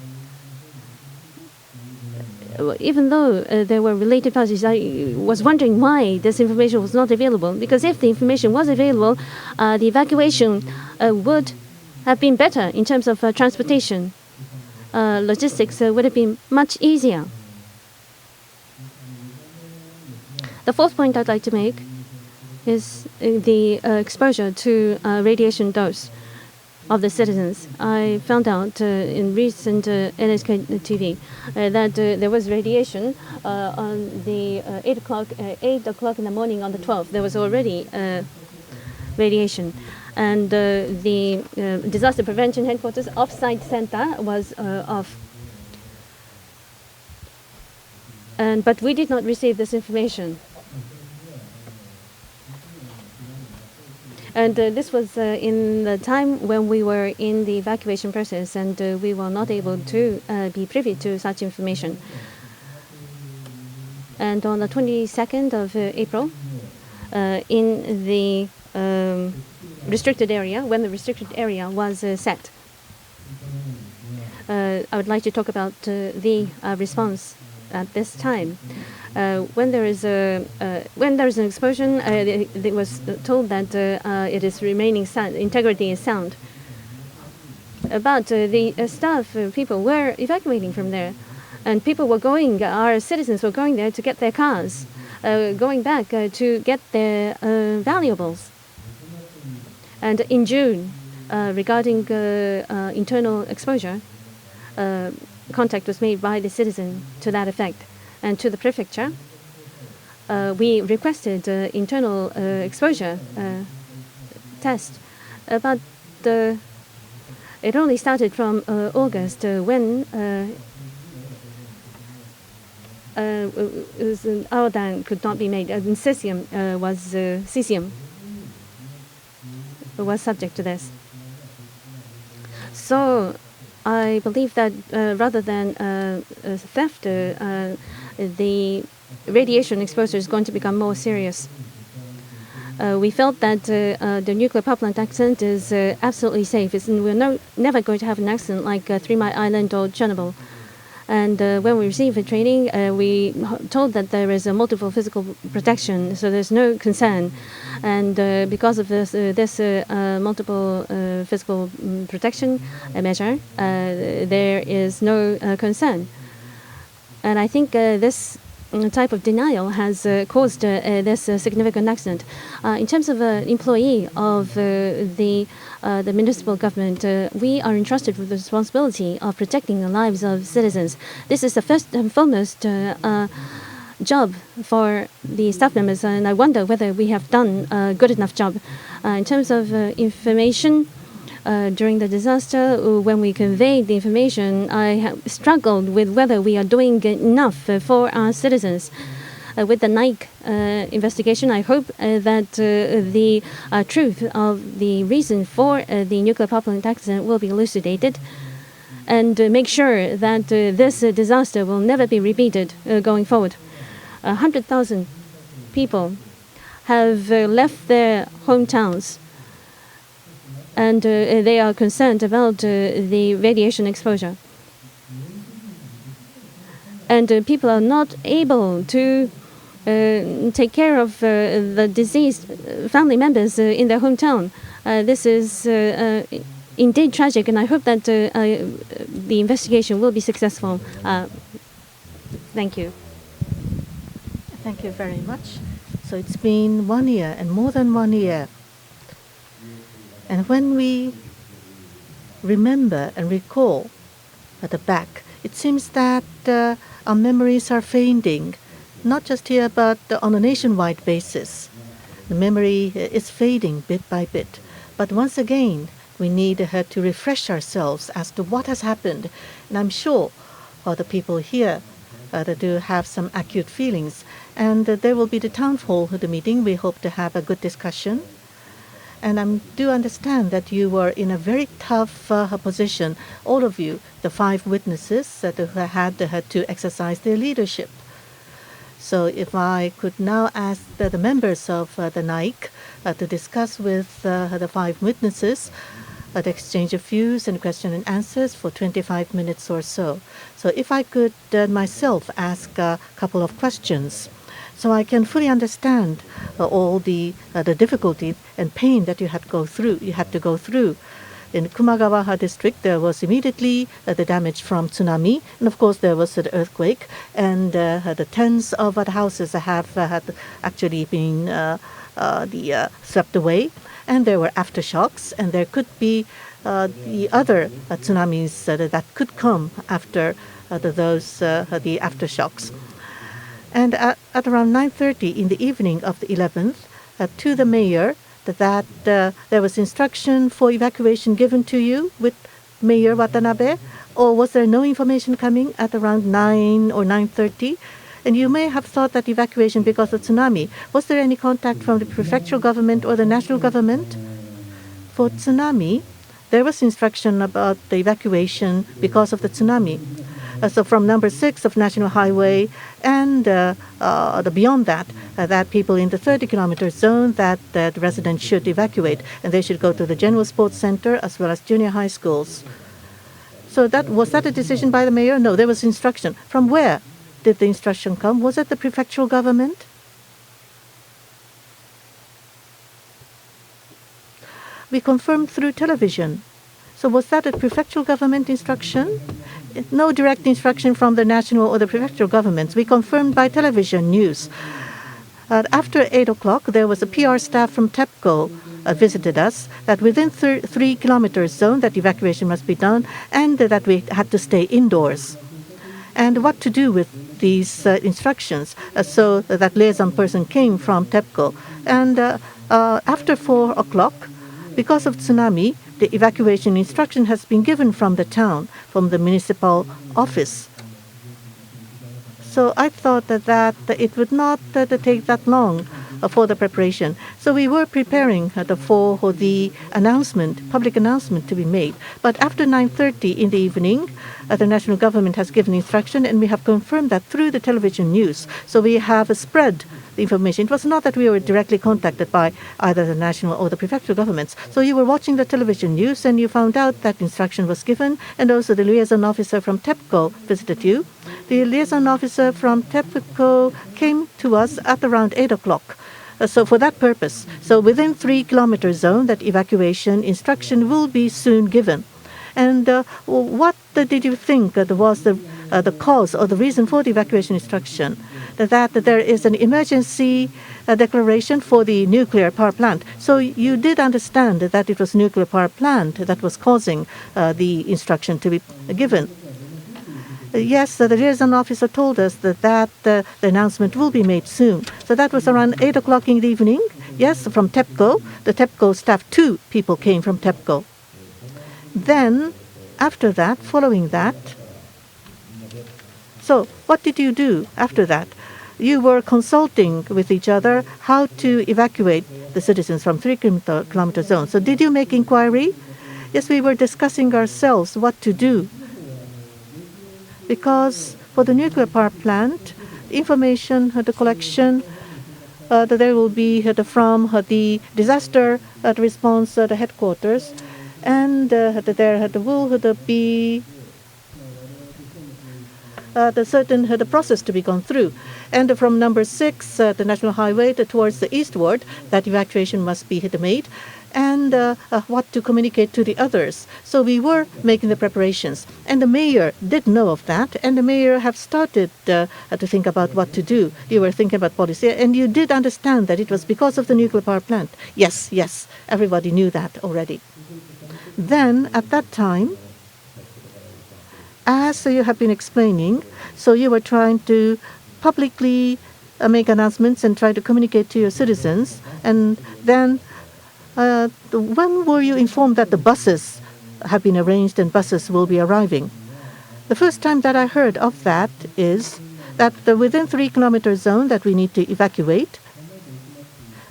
Even though there were related parties, I was wondering why this information was not available. Because if the information was available, the evacuation would have been better in terms of transportation. Logistics would have been much easier. The fourth point I'd like to make is the exposure to radiation dose of the citizens. I found out in recent NHK TV that there was radiation on the 8 o'clock in the morning on the 12th. There was already radiation. And the disaster prevention headquarters off-site center was off. But we did not receive this information. And this was in the time when we were in the evacuation process, and we were not able to be privy to such information. And on the 22nd of April, in the restricted area, when the restricted area was set, I would like to talk about the response at this time. When there is an explosion, it was told that it is remaining sound, integrity is sound. But the staff people were evacuating from there, and people were going. Our citizens were going there to get their cars, going back to get their valuables. And in June, regarding internal exposure, contact was made by the citizen to that effect. And to the prefecture, we requested internal exposure test. But it only started from August when iodine could not be made. And cesium was subject to this. So I believe that rather than theft, the radiation exposure is going to become more serious. We felt that the nuclear power plant accident is absolutely safe. We're never going to have an accident like 3 Mile Island or Chernobyl. And when we received the training, we told that there is a multiple physical protection, so there's no concern. And because of this multiple physical protection measure, there is no concern. And I think this type of denial has caused this significant accident. In terms of employee of the municipal government, we are entrusted with the responsibility of protecting the lives of citizens. This is the first and foremost job for the staff members, and I wonder whether we have done a good enough job. In terms of information, during the disaster, when we conveyed the information, I have struggled with whether we are doing enough for our citizens. With the NAIIC investigation, I hope that the truth of the reason for the nuclear power plant accident will be elucidated, and make sure that this disaster will never be repeated going forward. 100,000 people have left their hometowns, and they are concerned about the radiation exposure. And people are not able to take care of the deceased family members in their hometown. This is indeed tragic, and I hope that the investigation will be successful. Thank you. Thank you very much. So it's been 1 year and more than 1 year. And when we remember and recall at the back, it seems that our memories are fading, not just here, but on a nationwide basis. The memory is fading bit by bit. But once again, we need to refresh ourselves as to what has happened. And I'm sure the people here do have some acute feelings. And there will be the town hall, the meeting. We hope to have a good discussion. And I do understand that you were in a very tough position, all of you, the 5 witnesses that had to exercise their leadership. So if I could now ask the members of the NAIC to discuss with the 5 witnesses, the exchange of views and question and answers for 25 minutes or so. So if I could myself ask a couple of questions, so I can fully understand all the difficulty and pain that you had to go through. In Kumagawa district, there was immediately the damage from tsunami, and of course there was the earthquake, and the tens of houses have had actually been swept away, and there were aftershocks, and there could be the other tsunamis that could come after the aftershocks. And at around 9:30 in the evening of the 11th, to the mayor, that there was instruction for evacuation given to you with Mayor Watanabe, or was there no information coming at around 9 or 9:30? And you may have thought that evacuation because of tsunami. Was there any contact from the prefectural government or the national government? For tsunami, there was instruction about the evacuation because of the tsunami. So from number 6 of National Highway and beyond that, that people in the 30-kilometer zone that the residents should evacuate, and they should go to the General Sports Center as well as junior high schools. So was that a decision by the mayor? No, there was instruction. From where did the instruction come? Was it the prefectural government? We confirmed through television. So was that a prefectural government instruction? No direct instruction from the national or the prefectural governments. We confirmed by television news. After 8 o'clock, there was a PR staff from TEPCO visited us, that within 3-kilometer zone that evacuation must be done, and that we had to stay indoors. And what to do with these instructions? So that liaison person came from TEPCO. And after 4 o'clock, because of tsunami, the evacuation instruction has been given from the town, from the municipal office. So I thought that it would not take that long for the preparation. So we were preparing for the public announcement to be made. But after 9:30 in the evening, the national government has given instruction, and we have confirmed that through the television news. So we have spread the information. It was not that we were directly contacted by either the national or the prefectural governments. So you were watching the television news, and you found out that instruction was given, and also the liaison officer from TEPCO visited you. The liaison officer from TEPCO came to us at around 8 o'clock. So for that purpose, so within 3-kilometer zone, that evacuation instruction will be soon given. And what did you think was the cause or the reason for the evacuation instruction? That there is an emergency declaration for the nuclear power plant. So you did understand that it was nuclear power plant that was causing the instruction to be given. Yes, the liaison officer told us that the announcement will be made soon. So that was around 8 o'clock in the evening. Yes, from TEPCO. The TEPCO staff, 2 people came from TEPCO. Then, after that, following that, so what did you do after that? You were consulting with each other how to evacuate the citizens from 3-kilometer zone. So did you make inquiry? Yes, we were discussing ourselves what to do. Because for the nuclear power plant, information, the collection, there will be from the disaster response the headquarters, and there will be the certain the process to be gone through. And from number 6, the national highway towards the eastward, that evacuation must be made, and what to communicate to the others. So we were making the preparations, and the mayor did know of that, and the mayor have started to think about what to do. You were thinking about policy, and you did understand that it was because of the nuclear power plant. Yes, everybody knew that already. Then, at that time, as you have been explaining, so you were trying to publicly make announcements and try to communicate to your citizens, and then when were you informed that the buses have been arranged and buses will be arriving? The first time that I heard of that is that within 3-kilometer zone that we need to evacuate,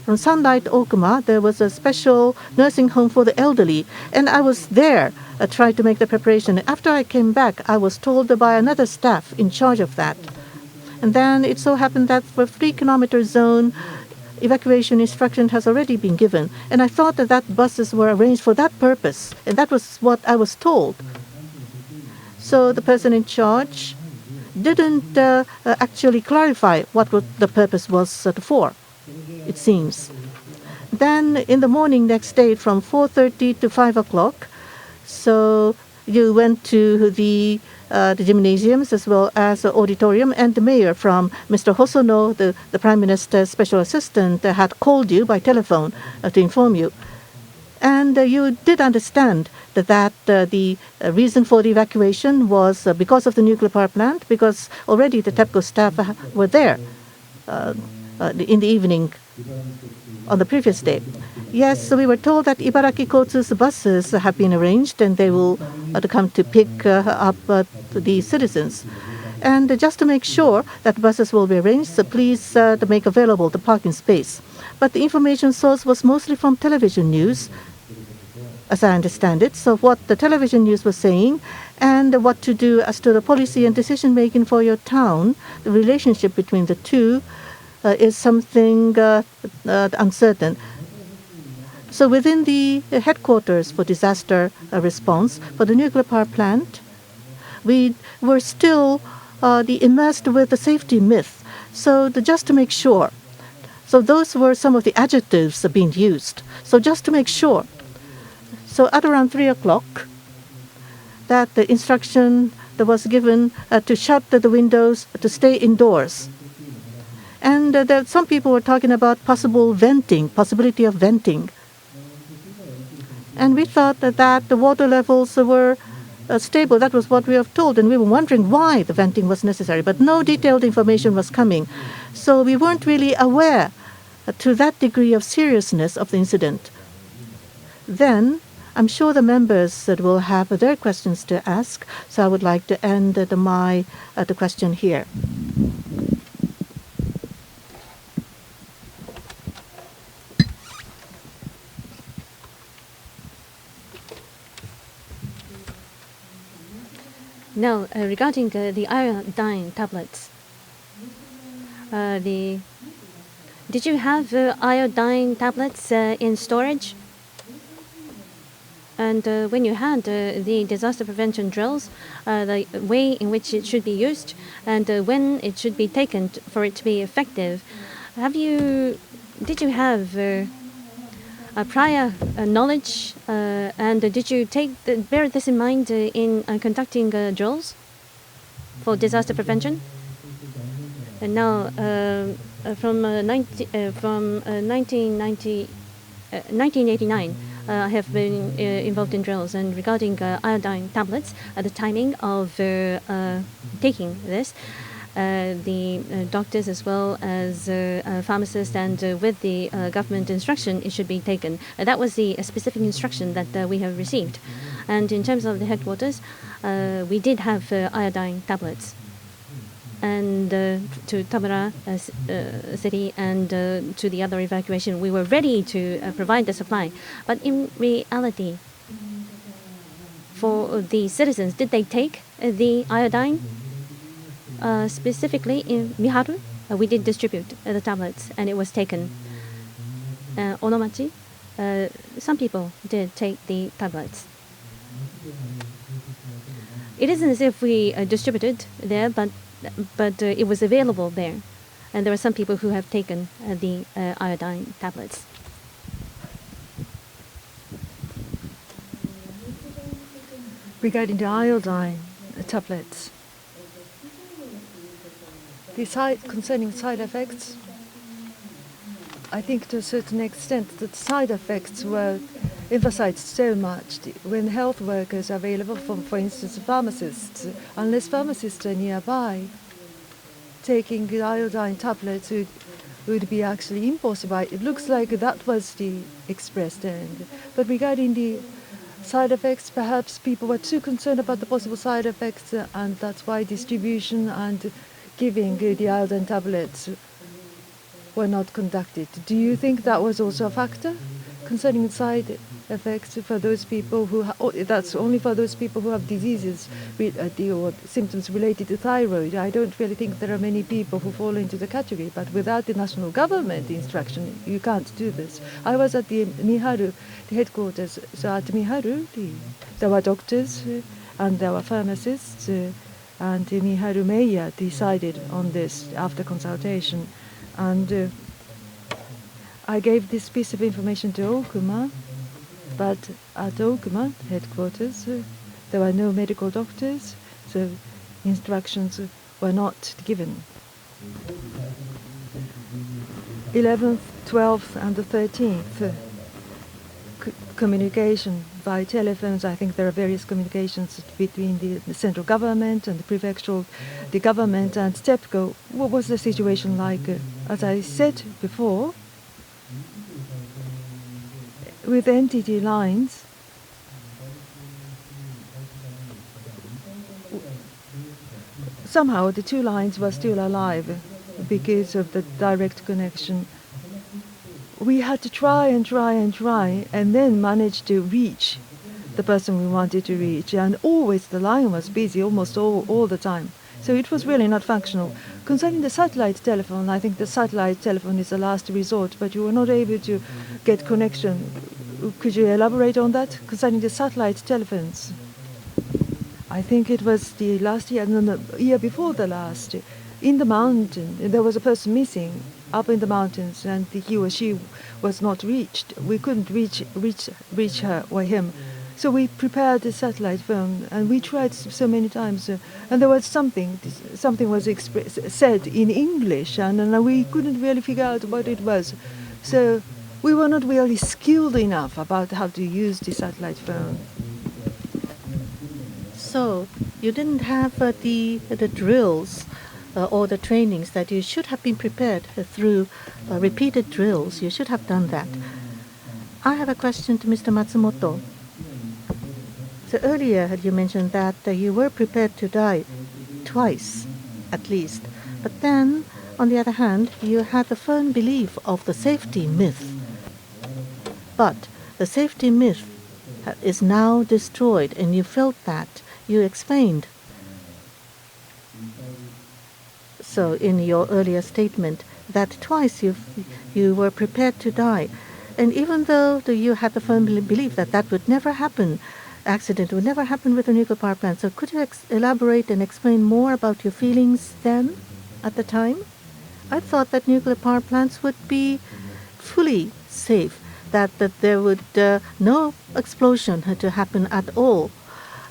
from Sunlight Okuma, there was a special nursing home for the elderly, and I was there trying to make the preparation. After I came back, I was told by another staff in charge of that. And then it so happened that for 3-kilometer zone, evacuation instruction has already been given. And I thought that buses were arranged for that purpose, and that was what I was told. So the person in charge didn't actually clarify what the purpose was for, it seems. Then in the morning next day from 4:30 to 5 o'clock, so you went to the gymnasiums as well as the auditorium, and the mayor from Mr. Hosono, the Prime Minister's special assistant, had called you by telephone to inform you. And you did understand that the reason for the evacuation was because of the nuclear power plant, because already the TEPCO staff were there in the evening on the previous day. Yes, so we were told that Ibaraki Kotsu's buses have been arranged and they will come to pick up the citizens. And just to make sure that buses will be arranged, so please to make available the parking space. But the information source was mostly from television news, as I understand it. So what the television news was saying and what to do as to the policy and decision making for your town, the relationship between the two is something uncertain. So within the headquarters for disaster response for the nuclear power plant, we were still immersed with the safety myth. So just to make sure. So those were some of the adjectives being used. So just to make sure. So at around 3 o'clock, that the instruction that was given to shut the windows, to stay indoors. And some people were talking about possibility of venting. And we thought that the water levels were stable. That was what we were told. And we were wondering why the venting was necessary. But no detailed information was coming. So we weren't really aware to that degree of seriousness of the incident. Then I'm sure the members will have their questions to ask. So I would like to end the question here. Now, regarding the iodine tablets, did you have iodine tablets in storage? And when you had the disaster prevention drills, the way in which it should be used and when it should be taken for it to be effective, did you have prior knowledge, and did you bear this in mind in conducting drills for disaster prevention? And now, from 1989, I have been involved in drills, and regarding iodine tablets, at the timing of taking this, the doctors as well as pharmacists and with the government instruction, it should be taken. That was the specific instruction that we have received. And in terms of the headquarters, we did have iodine tablets. And to Tamura city and to the other evacuation, we were ready to provide the supply. But in reality, for the citizens, did they take the iodine? Specifically in Miharu, we did distribute the tablets, and it was taken. Okumamachi, some people did take the tablets. It isn't as if we distributed there, but it was available there, and there were some people who have taken the iodine tablets. Regarding the iodine tablets, concerning side effects, I think to a certain extent that side effects were emphasized so much when health workers are available, for instance, pharmacists. Unless pharmacists are nearby, taking the iodine tablets would be actually impossible. It looks like that was the expressed end. But regarding the side effects, perhaps people were too concerned about the possible side effects, and that's why distribution and giving the iodine tablets were not conducted. Do you think that was also a factor concerning side effects for those people who that's only for those people who have diseases or symptoms related to thyroid? I don't really think there are many people who fall into the category, but without the national government instruction, you can't do this. I was at the Miharu, the headquarters. So at Miharu, there were doctors and there were pharmacists, and Miharu Mayor decided on this after consultation. And I gave this piece of information to Okuma, but at Okuma headquarters, there were no medical doctors, so instructions were not given. 11th, 12th, and the 13th, communication by telephones. I think there are various communications between the central government and the prefectural, the government and TEPCO. What was the situation like? As I said before, with NTT lines, somehow the two lines were still alive because of the direct connection. We had to try and try and try, and then manage to reach the person we wanted to reach. And always the line was busy, almost all the time. So it was really not functional. Concerning the satellite telephone, I think the satellite telephone is the last resort, but you were not able to get connection. Could you elaborate on that? Concerning the satellite telephones, I think it was the last year, no, the year before the last, in the mountain, there was a person missing up in the mountains, and he or she was not reached. We couldn't reach her or him. So we prepared the satellite phone, and we tried so many times. And there was something was said in English, and we couldn't really figure out what it was. So we were not really skilled enough about how to use the satellite phone. So you didn't have the drills or the trainings that you should have been prepared through repeated drills. You should have done that. I have a question to Mr. Matsumoto. So earlier you mentioned that you were prepared to die twice, at least. But then, on the other hand, you had the firm belief of the safety myth. But the safety myth is now destroyed, and you felt that. You explained. So in your earlier statement, that twice you were prepared to die. And even though you had the firm belief that that would never happen, accident would never happen with a nuclear power plant. So could you elaborate and explain more about your feelings then, at the time? I thought that nuclear power plants would be fully safe, that there would no explosion had to happen at all.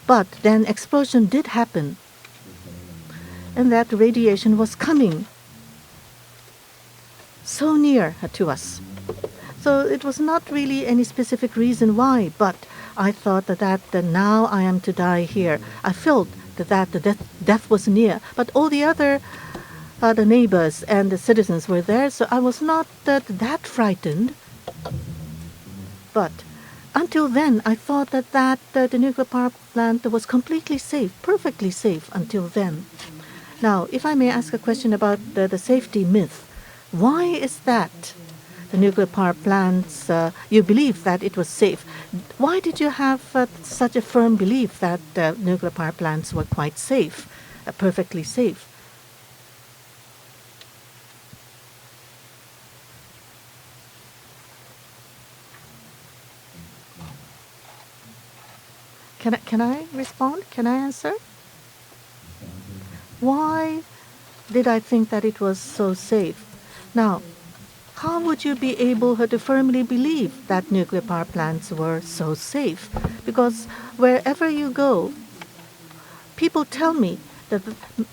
But then explosion did happen, and that radiation was coming so near to us. So it was not really any specific reason why, but I thought that now I am to die here. I felt that the death was near, but all the other the neighbors and the citizens were there, so I was not that frightened. But until then, I thought that the nuclear power plant was completely safe, perfectly safe until then. Now, if I may ask a question about the safety myth, why is that the nuclear power plants, you believe that it was safe? Why did you have such a firm belief that nuclear power plants were quite safe, perfectly safe? Can I respond? Can I answer? Why did I think that it was so safe? Now, how would you be able to firmly believe that nuclear power plants were so safe? Because wherever you go, people tell me that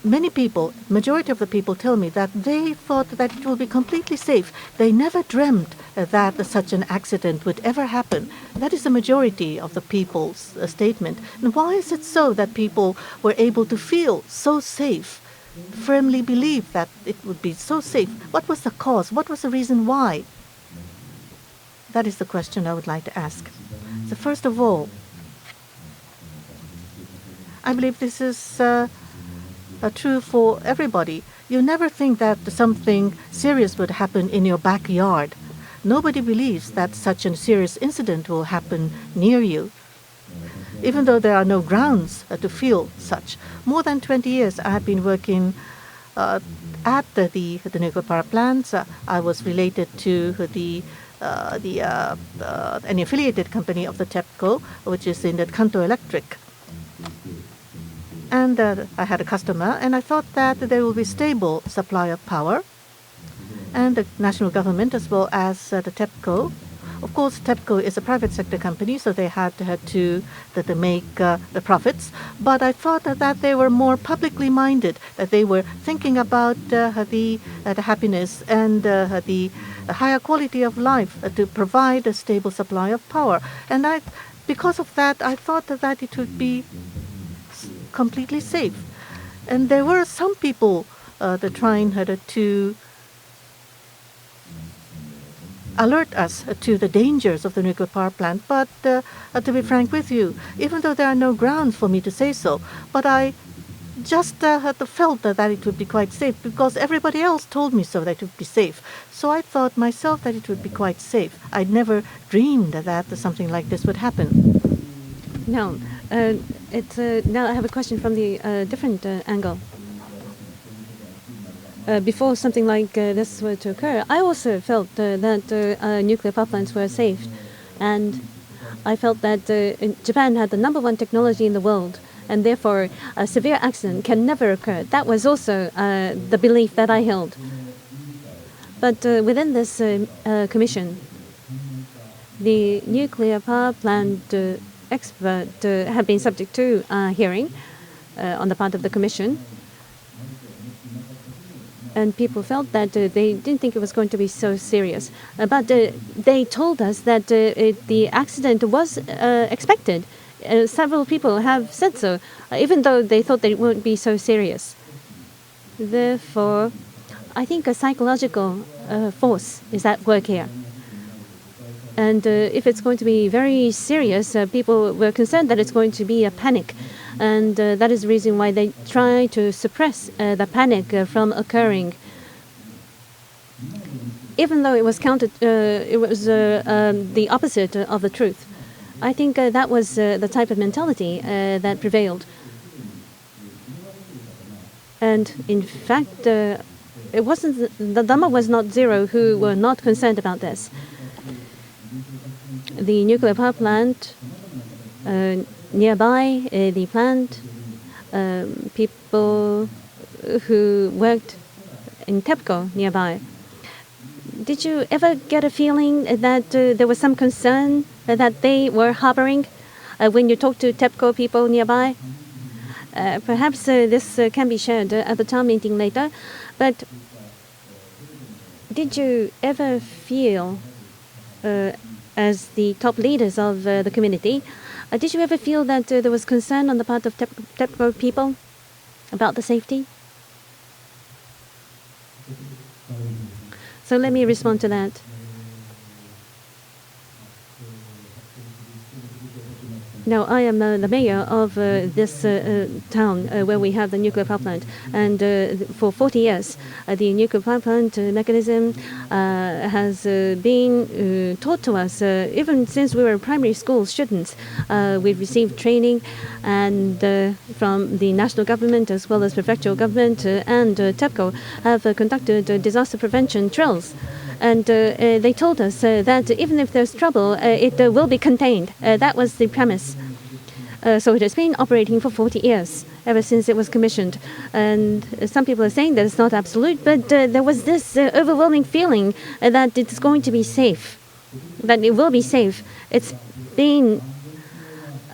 many people, majority of the people tell me that they thought that it will be completely safe. They never dreamt that such an accident would ever happen. That is the majority of the people's statement. And why is it so that people were able to feel so safe, firmly believe that it would be so safe? What was the cause? What was the reason why? That is the question I would like to ask. So first of all, I believe this is true for everybody. you never think that something serious would happen in your backyard. Nobody believes that such a serious incident will happen near you, even though there are no grounds to feel such. More than 20 years I have been working at the nuclear power plants. I was related to an affiliated company of the TEPCO, which is in the Kanto Electric. And I had a customer, and I thought that there will be stable supply of power. And the national government, as well as the TEPCO. Of course, TEPCO is a private sector company, so they had to make the profits. But I thought that they were more publicly minded, that they were thinking about the happiness and the higher quality of life to provide a stable supply of power. And because of that, I thought that it would be completely safe. And there were some people trying to alert us to the dangers of the nuclear power plant. But to be frank with you, even though there are no grounds for me to say so, but I just felt that it would be quite safe because everybody else told me so, that it would be safe. So I thought myself that it would be quite safe. I'd never dreamed that something like this would happen. Now, now I have a question from the different angle. Before something like this were to occur, I also felt that nuclear power plants were safe, and I felt that Japan had the #1 technology in the world, and therefore a severe accident can never occur. That was also the belief that I held. But within this commission, the nuclear power plant expert have been subject to hearing on the part of the commission. And people felt that they didn't think it was going to be so serious. But they told us that the accident was expected. Several people have said so, even though they thought that it wouldn't be so serious. Therefore, I think a psychological force is at work here. And if it's going to be very serious, people were concerned that it's going to be a panic. And that is the reason why they try to suppress the panic from occurring. Even though it was the opposite of the truth. I think that was the type of mentality that prevailed. And in fact, it wasn't the number was not zero who were not concerned about this. The nuclear power plant nearby the plant, people who worked in TEPCO nearby. Did you ever get a feeling that there was some concern that they were harboring when you talk to TEPCO people nearby? Perhaps this can be shared at the town meeting later, but did you ever feel, as the top leaders of the community, did you ever feel that there was concern on the part of TEPCO people about the safety? So let me respond to that. Now, I am the mayor of this town where we have the nuclear power plant. And for 40 years, the nuclear power plant mechanism has been taught to us. Even since we were primary school students, we've received training and from the national government as well as prefectural government and TEPCO have conducted disaster prevention drills. And they told us that even if there's trouble, it will be contained. That was the premise. So it has been operating for 40 years, ever since it was commissioned. And some people are saying that it's not absolute, but there was this overwhelming feeling that it's going to be safe, that it will be safe. It's been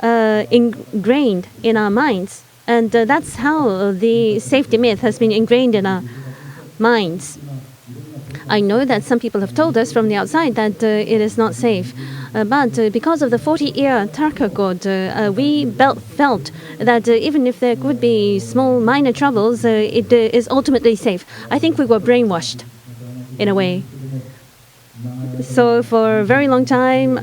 ingrained in our minds. And that's how the safety myth has been ingrained in our minds. I know that some people have told us from the outside that it is not safe. But because of the 40-year track record, we felt that even if there could be small, minor troubles, it is ultimately safe. I think we were brainwashed, in a way. So for a very long time,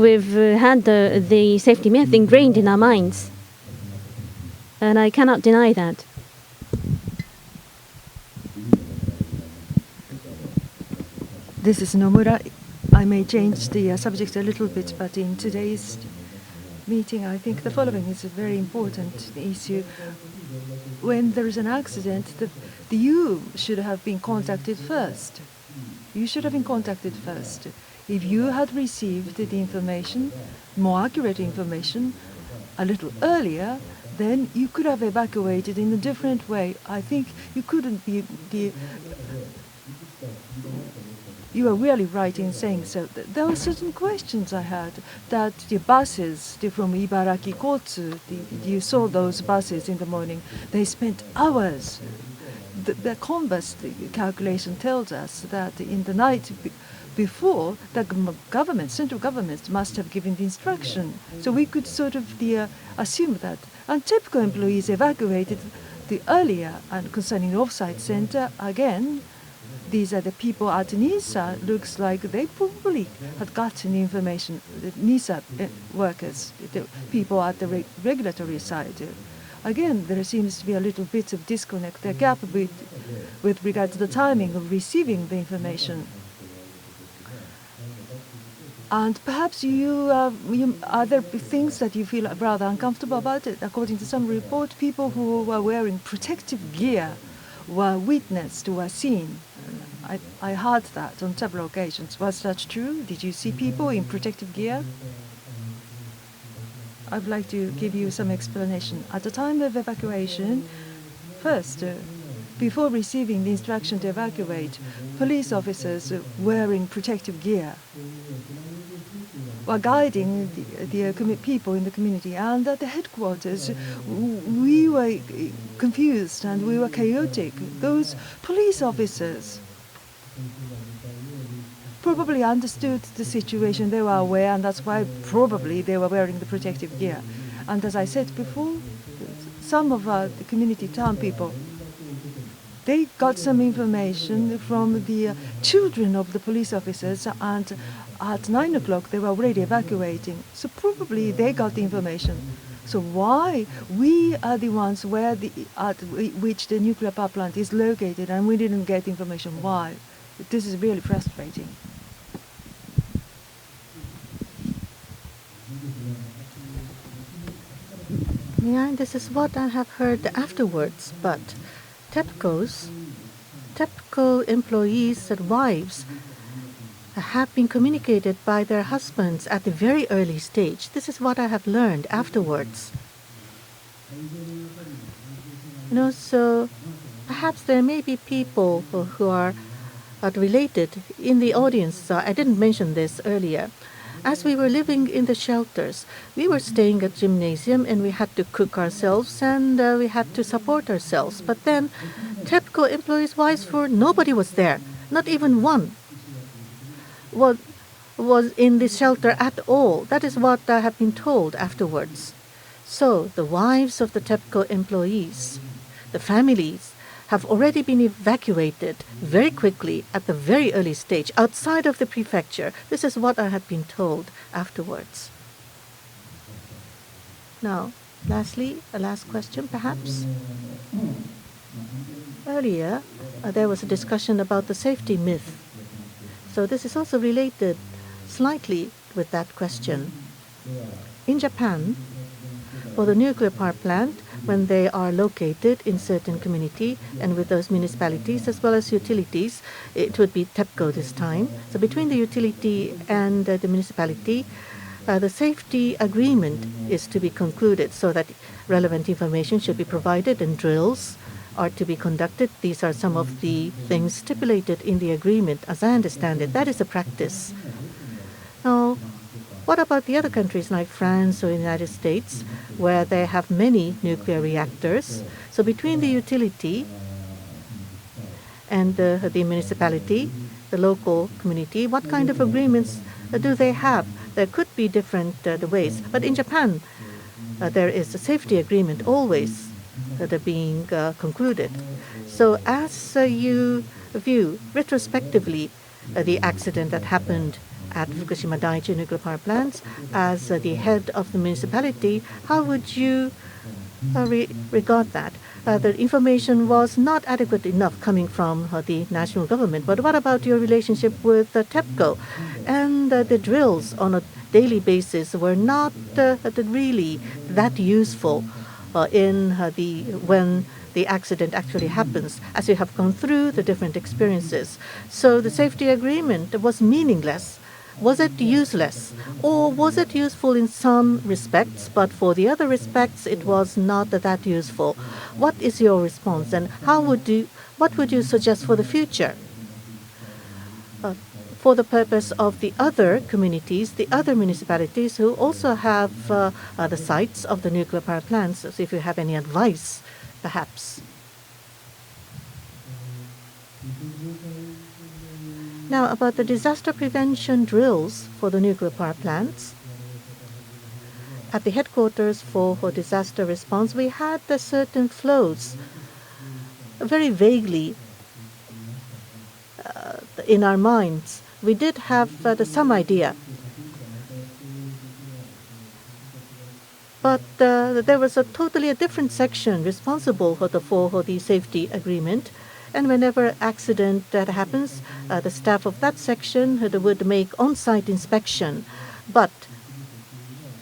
we've had the safety myth ingrained in our minds. and I cannot deny that. This is Nomura. I may change the subject a little bit, but in today's meeting, I think the following is a very important issue. When there is an accident, you should have been contacted first. You should have been contacted first. If you had received the information, more accurate information, a little earlier, then you could have evacuated in a different way. I think you couldn't be You are really right in saying so. There were certain questions I had that the buses from Ibaraki Kotsu, you saw those buses in the morning, they spent hours. The converse calculation tells us that in the night before, the government, central government must have given the instruction. So we could sort of assume that. And TEPCO employees evacuated earlier. And concerning the offsite center, again, these are the people at NISA. Looks like they probably had gotten the information. The NISA workers, the people at the regulatory side. Again, there seems to be a little bit of disconnect, a gap with regard to the timing of receiving the information. And perhaps are there things that you feel rather uncomfortable about it? According to some report, people who were wearing protective gear were witnessed, were seen. I heard that on several occasions. Was that true? Did you see people in protective gear? I'd like to give you some explanation. At the time of evacuation, first, before receiving the instruction to evacuate, police officers wearing protective gear were guiding the people in the community. And at the headquarters, we were confused and we were chaotic. Those police officers probably understood the situation. They were aware, and that's why probably they were wearing the protective gear. And as I said before, some of the community town people, they got some information from the children of the police officers, and at 9 o'clock they were already evacuating. So probably they got the information. So why we are the ones at which the nuclear power plant is located and we didn't get information? Why? This is really frustrating. Yeah, this is what I have heard afterwards, but TEPCO employees and wives have been communicated by their husbands at a very early stage. This is what I have learned afterwards. So perhaps there may be people who are related in the audience. I didn't mention this earlier. As we were living in the shelters, we were staying at gymnasium and we had to cook ourselves and we had to support ourselves. But then TEPCO employees' wives, nobody was there, not even one was in the shelter at all. That is what I have been told afterwards. So the wives of the TEPCO employees, the families, have already been evacuated very quickly at the very early stage outside of the prefecture. This is what I had been told afterwards. Now, lastly, a last question perhaps. Earlier, there was a discussion about the safety myth. So this is also related slightly with that question. In Japan, for the nuclear power plant, when they are located in certain community and with those municipalities as well as utilities, it would be TEPCO this time. So between the utility and the municipality, the safety agreement is to be concluded so that relevant information should be provided and drills are to be conducted. These are some of the things stipulated in the agreement. As I understand it, that is a practice. Now, what about the other countries like France or the United States, where they have many nuclear reactors? So between the utility and the municipality, the local community, what kind of agreements do they have? There could be different ways. But in Japan, there is a safety agreement always that are being concluded. So as you view retrospectively the accident that happened at Fukushima Daiichi nuclear power plants, as the head of the municipality, how would you regard that. The information was not adequate enough coming from the national government. But what about your relationship with TEPCO? And the drills on a daily basis were not really that useful when the accident actually happens, as you have gone through the different experiences. So the safety agreement was meaningless. Was it useless? Or was it useful in some respects, but for the other respects it was not that useful? What is your response, and what would you suggest for the future? For the purpose of the other communities, the other municipalities who also have the sites of the nuclear power plants, so if you have any advice, perhaps. Now, about the disaster prevention drills for the nuclear power plants, at the headquarters for disaster response, we had certain flows very vaguely in our minds. We did have some idea. But there was a totally different section responsible for the safety agreement. And whenever accident happens, the staff of that section would make on-site inspection. But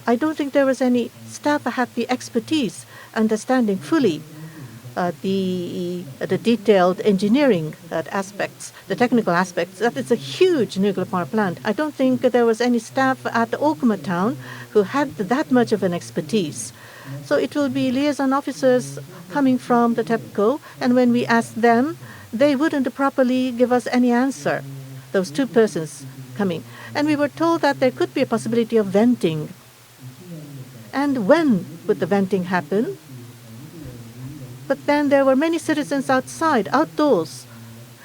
I don't think there was any staff that had the expertise understanding fully the detailed engineering aspects, the technical aspects. That is a huge nuclear power plant. I don't think there was any staff at Okumamachi town who had that much of an expertise. So it will be liaison officers coming from the TEPCO, and when we ask them, they wouldn't properly give us any answer, those two persons coming. And we were told that there could be a possibility of venting. And when would the venting happen? But then there were many citizens outside, outdoors.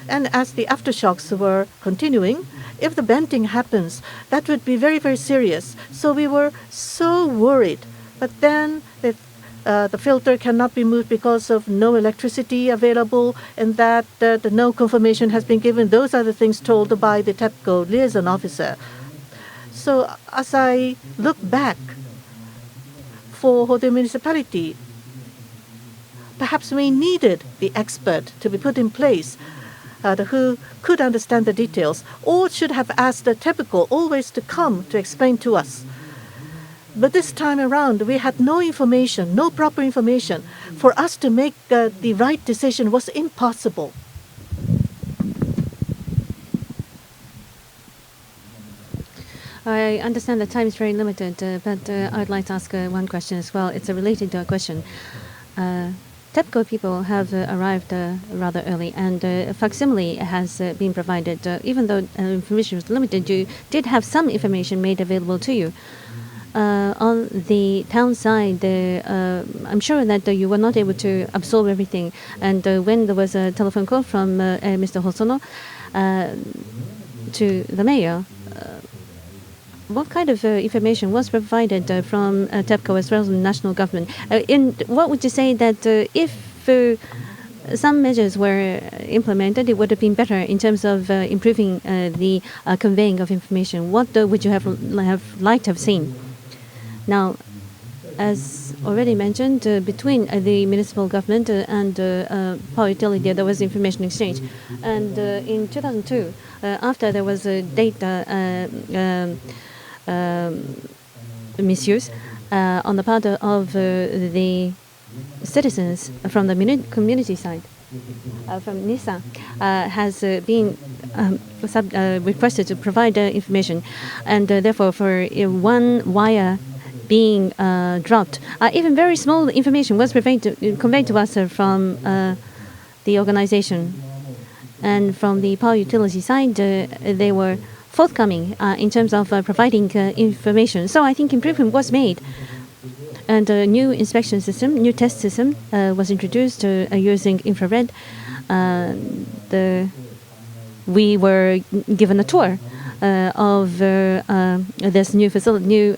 And as the aftershocks were continuing, if the venting happens, that would be very, very serious. So we were so worried. But then the filter cannot be moved because of no electricity available, and that no confirmation has been given. Those are the things told by the TEPCO liaison officer. So as I look back for the municipality, perhaps we needed the expert to be put in place who could understand the details, or should have asked the TEPCO always to come to explain to us. But this time around, we had no information, no proper information. For us to make the right decision was impossible. I understand the time is very limited, but I'd like to ask one question as well. It's a related question. TEPCO people have arrived rather early, and facsimile has been provided. Even though information was limited, you did have some information made available to you. On the town side, I'm sure that you were not able to absorb everything. And when there was a telephone call from Mr. Hosono to the mayor, what kind of information was provided from TEPCO as well as the national government? What would you say that if some measures were implemented, it would have been better in terms of improving the conveying of information? What would you have liked to have seen? Now, as already mentioned, between the municipal government and power utility, there was information exchange. And in 2002, after there was a data misuse on the part of the citizens from the community side, from NISA, has been requested to provide information. And therefore, for one wire being dropped, even very small information was conveyed to us from the organization. And from the power utility side, they were forthcoming in terms of providing information. So I think improvement was made. And a new inspection system, new test system was introduced using infrared. We were given a tour of this new facility, new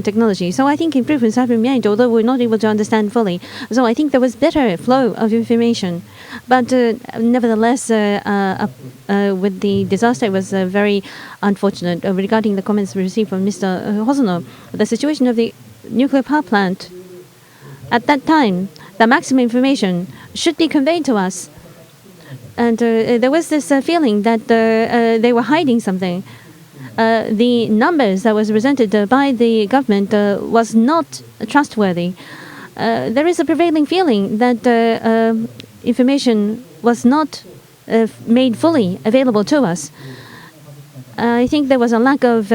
technology. So I think improvements have been made, although we're not able to understand fully. So I think there was better flow of information. But nevertheless, with the disaster, it was very unfortunate. Regarding the comments we received from Mr. Hosono, the situation of the nuclear power plant At that time, the maximum information should be conveyed to us. And there was this feeling that they were hiding something. The numbers that was presented by the government was not trustworthy. There is a prevailing feeling that information was not made fully available to us. I think there was a lack of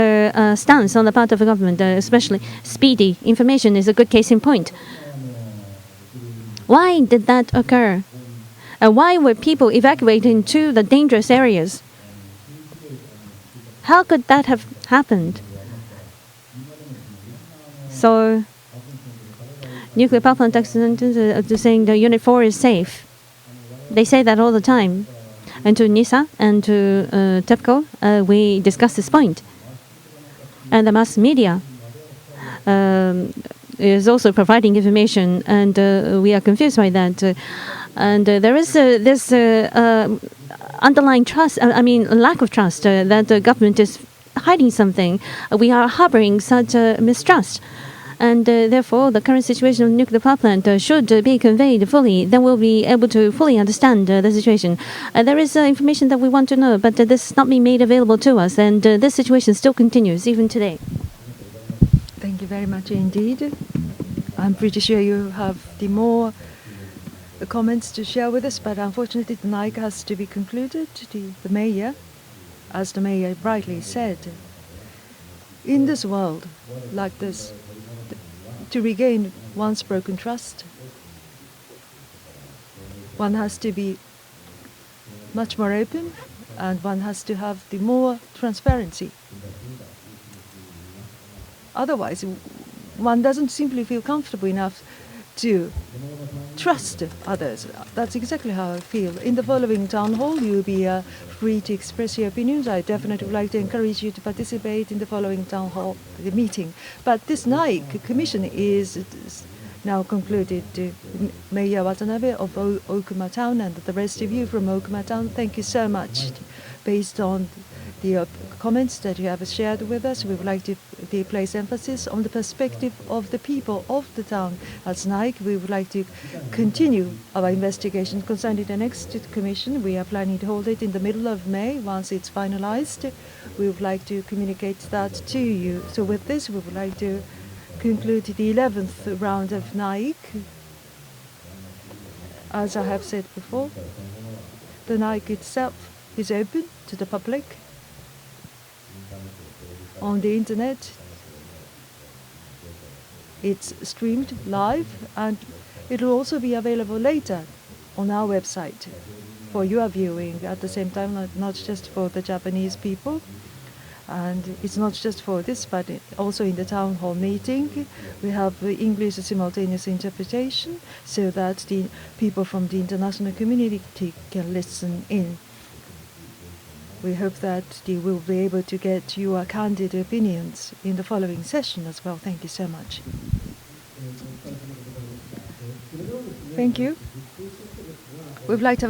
stance on the part of the government, especially speedy information is a good case in point. Why did that occur? Why were people evacuating to the dangerous areas? How could that have happened? So, nuclear power plant accidents saying the Unit 4 is safe. They say that all the time. And to NISA and to TEPCO, we discussed this point. And the mass media is also providing information, and we are confused by that. And there is this underlying trust, lack of trust that the government is hiding something. We are harboring such mistrust. And therefore, the current situation of the nuclear power plant should be conveyed fully. Then we'll be able to fully understand the situation. There is information that we want to know, but this is not being made available to us. And this situation still continues, even today. Thank you very much indeed. I'm pretty sure you have the more comments to share with us, but unfortunately the NAIIC has to be concluded. The mayor, as the mayor rightly said, in this world like this, to regain one's broken trust, one has to be much more open, and one has to have the more transparency. Otherwise, one doesn't simply feel comfortable enough to trust others. That's exactly how I feel. In the following town hall, you'll be free to express your opinions. I definitely would like to encourage you to participate in the following town hall meeting. But this NAIIC commission is now concluded. Mayor Watanabe of Okuma Town and the rest of you from Okuma Town, thank you so much. Based on the comments that you have shared with us, we would like to place emphasis on the perspective of the people of the town. As NAIIC, we would like to continue our investigation concerning the next commission. We are planning to hold it in the middle of May. Once it's finalized, we would like to communicate that to you. So with this, we would like to conclude the 11th round of NAIIC. As I have said before, the NAIIC itself is open to the public on the internet. It's streamed live, and it will also be available later on our website for your viewing at the same time, not just for the Japanese people. And it's not just for this, but also in the town hall meeting, we have English simultaneous interpretation so that the people from the international community can listen in. We hope that you will be able to get your candid opinions in the following session as well. Thank you so much. Thank you. We'd like to